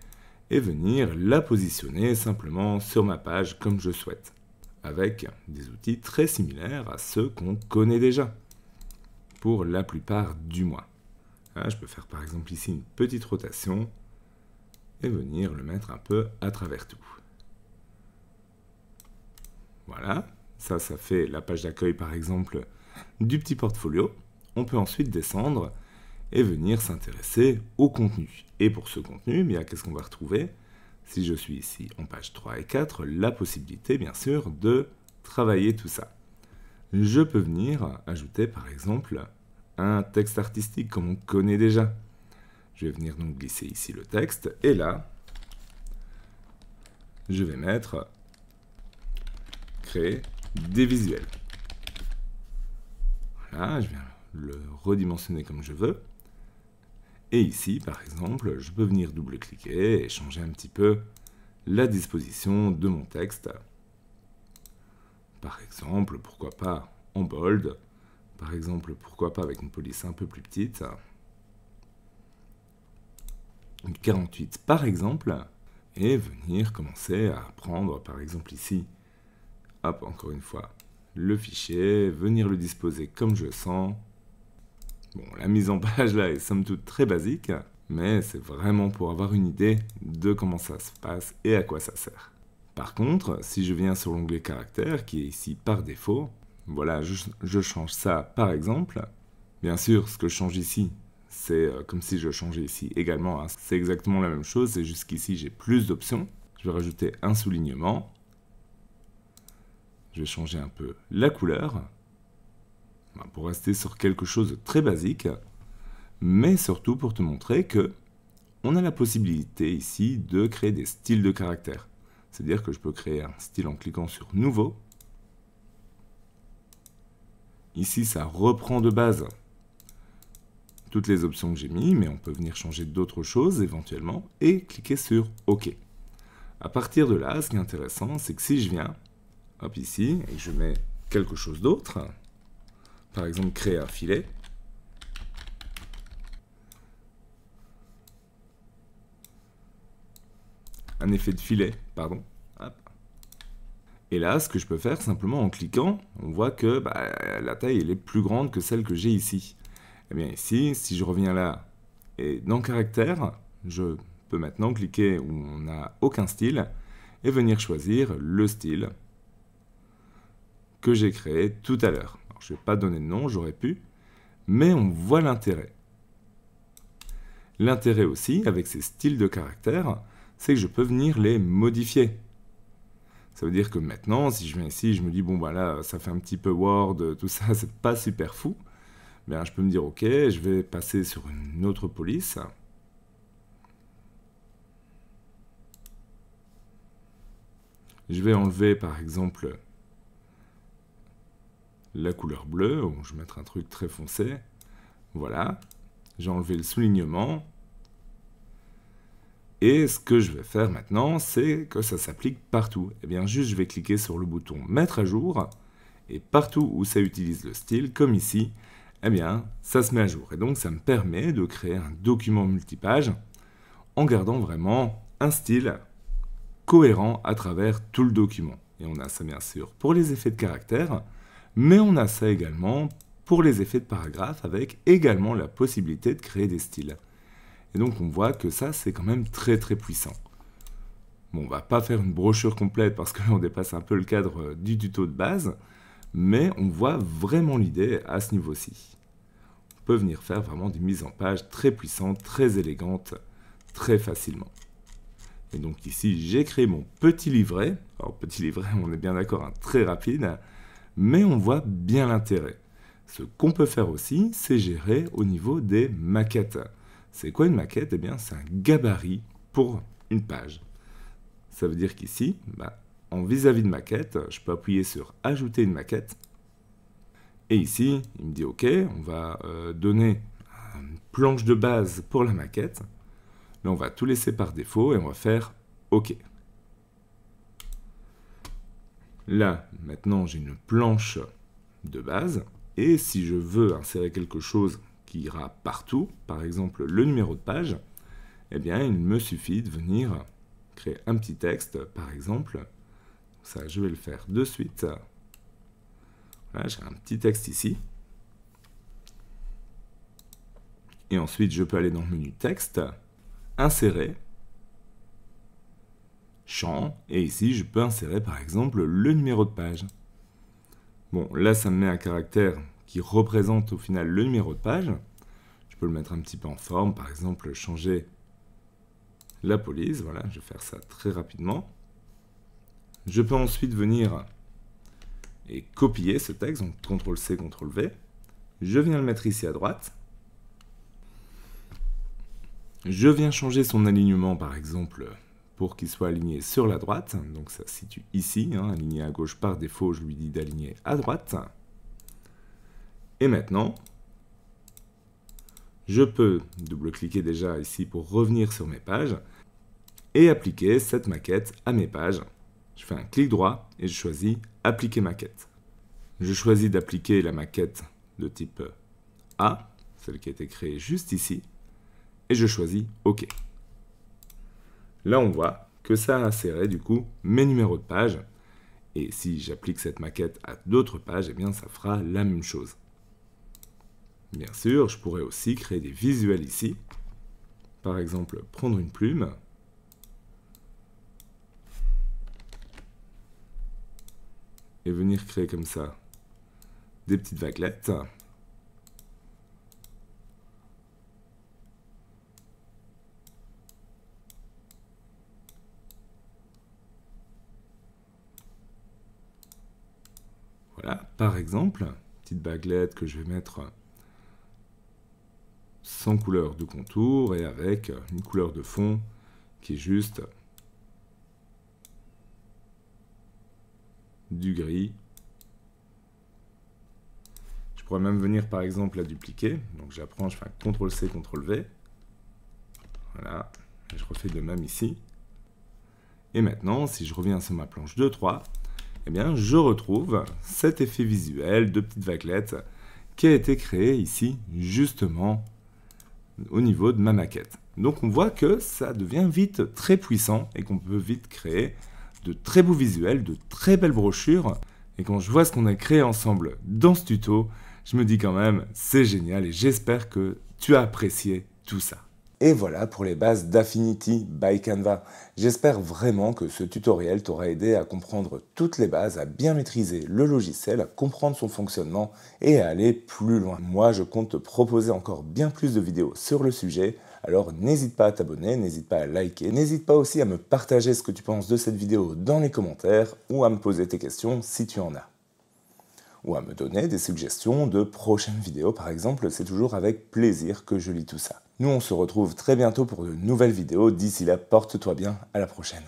et venir la positionner simplement sur ma page comme je souhaite, avec des outils très similaires à ceux qu'on connaît déjà, pour la plupart du moins. Là, je peux faire par exemple ici une petite rotation, et venir le mettre un peu à travers tout. Voilà, ça fait la page d'accueil par exemple du petit portfolio. On peut ensuite descendre, et venir s'intéresser au contenu. Et pour ce contenu, bien, qu'est-ce qu'on va retrouver? Si je suis ici en page 3 et 4, la possibilité, bien sûr, de travailler tout ça. Je peux venir ajouter, par exemple, un texte artistique, comme on connaît déjà. Je vais venir donc glisser ici le texte, et là, je vais mettre « Créer des visuels ». Voilà, je viens le redimensionner comme je veux. Et ici, par exemple, je peux venir double-cliquer et changer un petit peu la disposition de mon texte. Par exemple, pourquoi pas en bold. Par exemple, pourquoi pas avec une police un peu plus petite. Une 48 par exemple. Et venir commencer à prendre, par exemple ici, hop, encore une fois, le fichier, venir le disposer comme je sens. Bon, la mise en page là est somme toute très basique, mais c'est vraiment pour avoir une idée de comment ça se passe et à quoi ça sert. Par contre, si je viens sur l'onglet caractères, qui est ici par défaut, voilà, je change ça par exemple. Bien sûr, ce que je change ici, c'est comme si je changeais ici également, hein. C'est exactement la même chose, c'est juste qu'ici j'ai plus d'options. Je vais rajouter un soulignement. Je vais changer un peu la couleur, pour rester sur quelque chose de très basique, mais surtout pour te montrer que on a la possibilité ici de créer des styles de caractères. C'est-à-dire que je peux créer un style en cliquant sur « Nouveau ». Ici, ça reprend de base toutes les options que j'ai mises, mais on peut venir changer d'autres choses éventuellement et cliquer sur « OK ». À partir de là, ce qui est intéressant, c'est que si je viens, hop ici, et je mets quelque chose d'autre, par exemple créer un filet, un effet de filet, pardon. Hop. Et là, ce que je peux faire simplement en cliquant, on voit que la taille elle est plus grande que celle que j'ai ici. Et bien ici, si je reviens là, et dans caractère, je peux maintenant cliquer où on n'a aucun style, et venir choisir le style que j'ai créé tout à l'heure. Je ne vais pas donner de nom, j'aurais pu, mais on voit l'intérêt. L'intérêt aussi, avec ces styles de caractères, c'est que je peux venir les modifier. Ça veut dire que maintenant, si je viens ici, je me dis, bon, là, ça fait un petit peu Word, tout ça, c'est pas super fou. Bien, je peux me dire, ok, je vais passer sur une autre police. Je vais enlever, par exemple, la couleur bleue, ou je vais mettre un truc très foncé. Voilà. J'ai enlevé le soulignement. Et ce que je vais faire maintenant, c'est que ça s'applique partout. Et bien, juste, je vais cliquer sur le bouton « Mettre à jour ». Et partout où ça utilise le style, comme ici, eh bien, ça se met à jour. Et donc, ça me permet de créer un document multipage en gardant vraiment un style cohérent à travers tout le document. Et on a ça, bien sûr, pour les effets de caractère, mais on a ça également pour les effets de paragraphe, avec également la possibilité de créer des styles. Et donc, on voit que ça, c'est quand même très très puissant. Bon, on va pas faire une brochure complète parce que là, on dépasse un peu le cadre du tuto de base, mais on voit vraiment l'idée à ce niveau-ci. On peut venir faire vraiment des mises en page très puissantes, très élégantes, très facilement. Et donc ici, j'ai créé mon petit livret. Alors, petit livret, on est bien d'accord, hein, très rapide, mais on voit bien l'intérêt. Ce qu'on peut faire aussi, c'est gérer au niveau des maquettes. C'est quoi une maquette? Eh bien, c'est un gabarit pour une page. Ça veut dire qu'ici, en vis-à-vis de maquette, je peux appuyer sur « Ajouter une maquette ». Et ici, il me dit « Ok, on va donner une planche de base pour la maquette ». Là, on va tout laisser par défaut et on va faire « Ok ». Là, maintenant, j'ai une planche de base. Et si je veux insérer quelque chose qui ira partout, par exemple le numéro de page, eh bien, il me suffit de venir créer un petit texte, par exemple. Ça, je vais le faire de suite. Voilà, j'ai un petit texte ici. Et ensuite, je peux aller dans le menu texte, insérer, champ, et ici, je peux insérer, par exemple, le numéro de page. Bon, là, ça me met un caractère qui représente au final le numéro de page. Je peux le mettre un petit peu en forme, par exemple changer la police, voilà, je vais faire ça très rapidement. Je peux ensuite venir et copier ce texte, donc CTRL-C, CTRL-V. Je viens le mettre ici à droite. Je viens changer son alignement, par exemple, pour qu'il soit aligné sur la droite. Donc ça se situe ici, hein, aligné à gauche par défaut, je lui dis d'aligner à droite. Et maintenant, je peux double-cliquer déjà ici pour revenir sur mes pages et appliquer cette maquette à mes pages. Je fais un clic droit et je choisis « Appliquer maquette ». Je choisis d'appliquer la maquette de type A, celle qui a été créée juste ici, et je choisis « OK ». Là, on voit que ça a inséré du coup mes numéros de page, et si j'applique cette maquette à d'autres pages, eh bien ça fera la même chose. Bien sûr, je pourrais aussi créer des visuels ici. Par exemple, prendre une plume. Et venir créer comme ça des petites vaguelettes. Voilà, par exemple, petite baguelette que je vais mettre sans couleur de contour et avec une couleur de fond qui est juste du gris. Je pourrais même venir par exemple la dupliquer. Donc j'apprends, je fais un CTRL-C, CTRL-V. Voilà, et je refais de même ici. Et maintenant, si je reviens sur ma planche 2-3, eh bien je retrouve cet effet visuel de petite vaguelette qui a été créé ici justement au niveau de ma maquette. Donc on voit que ça devient vite très puissant et qu'on peut vite créer de très beaux visuels, de très belles brochures. Et quand je vois ce qu'on a créé ensemble dans ce tuto, je me dis quand même c'est génial et j'espère que tu as apprécié tout ça. Et voilà pour les bases d'Affinity by Canva. J'espère vraiment que ce tutoriel t'aura aidé à comprendre toutes les bases, à bien maîtriser le logiciel, à comprendre son fonctionnement et à aller plus loin. Moi, je compte te proposer encore bien plus de vidéos sur le sujet, alors n'hésite pas à t'abonner, n'hésite pas à liker, n'hésite pas aussi à me partager ce que tu penses de cette vidéo dans les commentaires ou à me poser tes questions si tu en as. Ou à me donner des suggestions de prochaines vidéos par exemple, c'est toujours avec plaisir que je lis tout ça. Nous on se retrouve très bientôt pour de nouvelles vidéos, d'ici là porte-toi bien, à la prochaine.